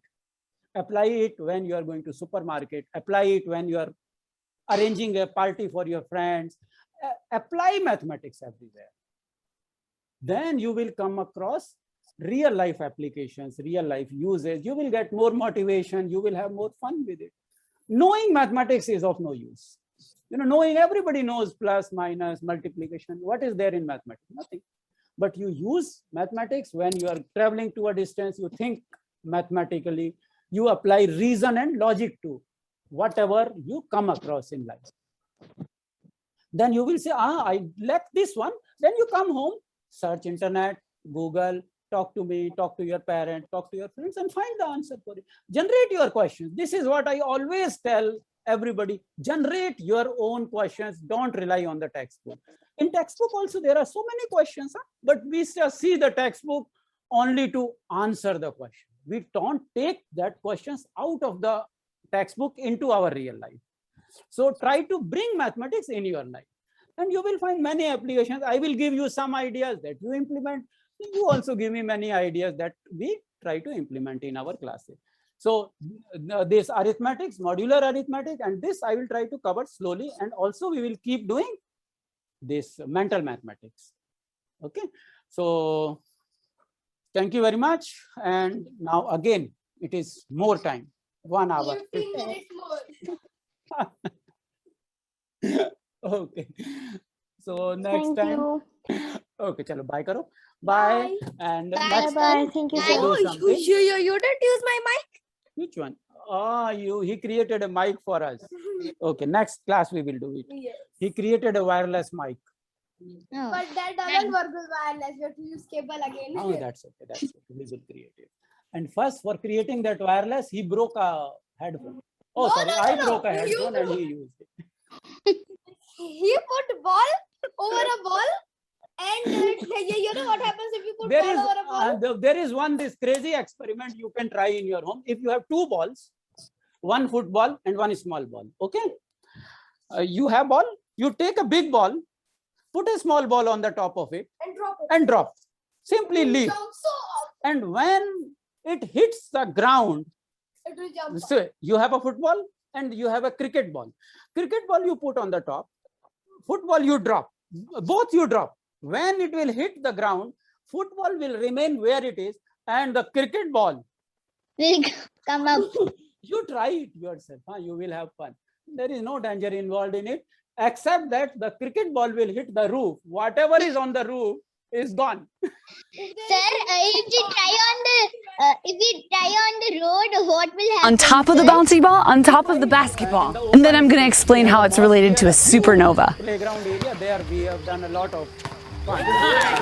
Apply it when you are going to supermarket. Apply it when you are arranging a party for your friends. Apply mathematics everywhere. Then you will come across real life applications, real life uses. You will get more motivation. You will have more fun with it. Knowing mathematics is of no use. Knowing, everybody knows plus, minus, multiplication. What is there in mathematics? Nothing. But you use mathematics when you are traveling to a distance. You think mathematically. You apply reason and logic to whatever you come across in life. Then you will say, I lack this one. Then you come home, search internet, Google, talk to me, talk to your parents, talk to your friends, and find the answer for it. Generate your questions. This is what I always tell everybody. Generate your own questions. Don't rely on the textbook. In textbook also, there are so many questions, but we just see the textbook only to answer the question. We don't take that questions out of the textbook into our real life. So try to bring mathematics in your life and you will find many applications. I will give you some ideas that you implement. You also give me many ideas that we try to implement in our classes. So this arithmetics, modular arithmetic, and this I will try to cover slowly. And also we will keep doing this mental mathematics. Okay. So thank you very much. And now again, it is more time, 1 hour. 15 minutes more. Okay. So next Thank time. you. Okay, chalo, bye karo. Bye. And Bye, next Bye time bye. Thank you we will so do much. something. You didn't use my mic. Which one? He created a mic for us. Okay, next class we will do it. Yes. He created a wireless mic. Oh. But that doesn't work with wireless. You have to use cable again. Oh, that's okay. That's okay. We will create it. And first, for creating that wireless, he broke a headphone. Oh, No, sorry, no, I no, broke a you headphone and broke. he used it. He put ball over a ball, and you know what happens if you put There ball is, over a ball? there is this crazy experiment you can try in your home. If you have 2 balls, 1 football and 1 small ball. Okay. You have ball, you take a big ball, put a small ball on the top of it And drop it. and drop. Simply leave. Jump so up. And when it hits the ground, It will jump. so you have a football and you have a cricket ball. Cricket ball you put on the top, football you drop, both you drop. When it will hit the ground, football will remain where it is and the cricket ball, Will come up. you try it yourself, you will have fun. There is no danger involved in it. except that the cricket ball will hit the roof. Whatever is on the roof is gone. Sir, if we try on the road, what will happen? On top of the sir? bouncy ball, on top of the basketball. And then I'm going to explain how it's related to a supernova. Playground area, there we have done a lot of fun.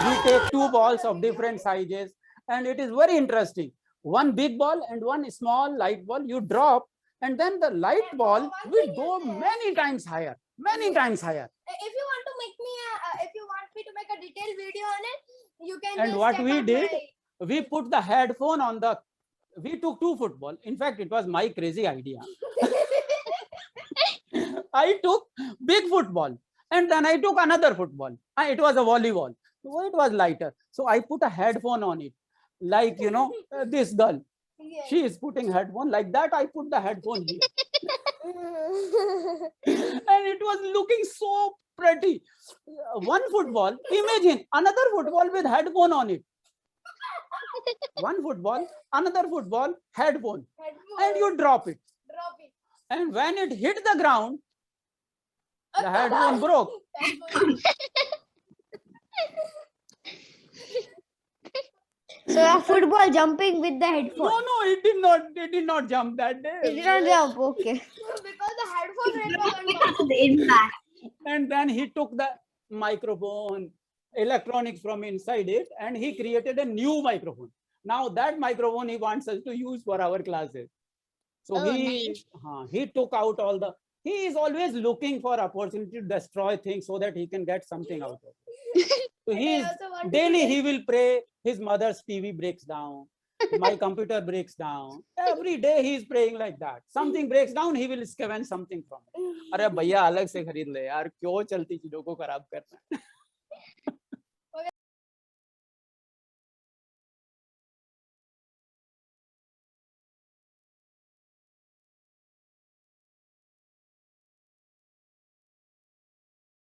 We take two balls of different sizes, and it is very interesting. One big ball and one small light ball you drop, and then the light ball will go many times higher, many times higher. If you want to make me if you want me to make a detailed video on it, you can. And just what check we out did, my- we put the headphone on the, we took two football. In fact, it was my crazy idea. I took big football and then I took another football. It was a volleyball. So it was lighter. So I put a headphone on it. Like, you know, this girl, Yes. she is putting headphone like that. I put the headphone here. And it was looking so pretty. One football, imagine another football with headphone on it. One football, another football, headphone, and you drop it. Drop it. And when it hit the ground, the headphone broke. So a football jumping with the headphone. No, it did not. It did not jump that day. It did not jump. Okay. Because the headphone rate was on The impact. And then he took the microphone, electronics from inside it, and he created a new microphone. Now that microphone he wants us to use for our classes. So Oh, he took out all the. He is always looking for opportunity to destroy things so that he can get something out of it. So he is also want to daily tell- he will pray. His mother's TV breaks down. My computer breaks down. Every day he is praying like that. Something breaks down, he will scavenge something from it. अरे भैया अलग से खरीद ले यार, क्यों चलती चीजों को खराब करना है?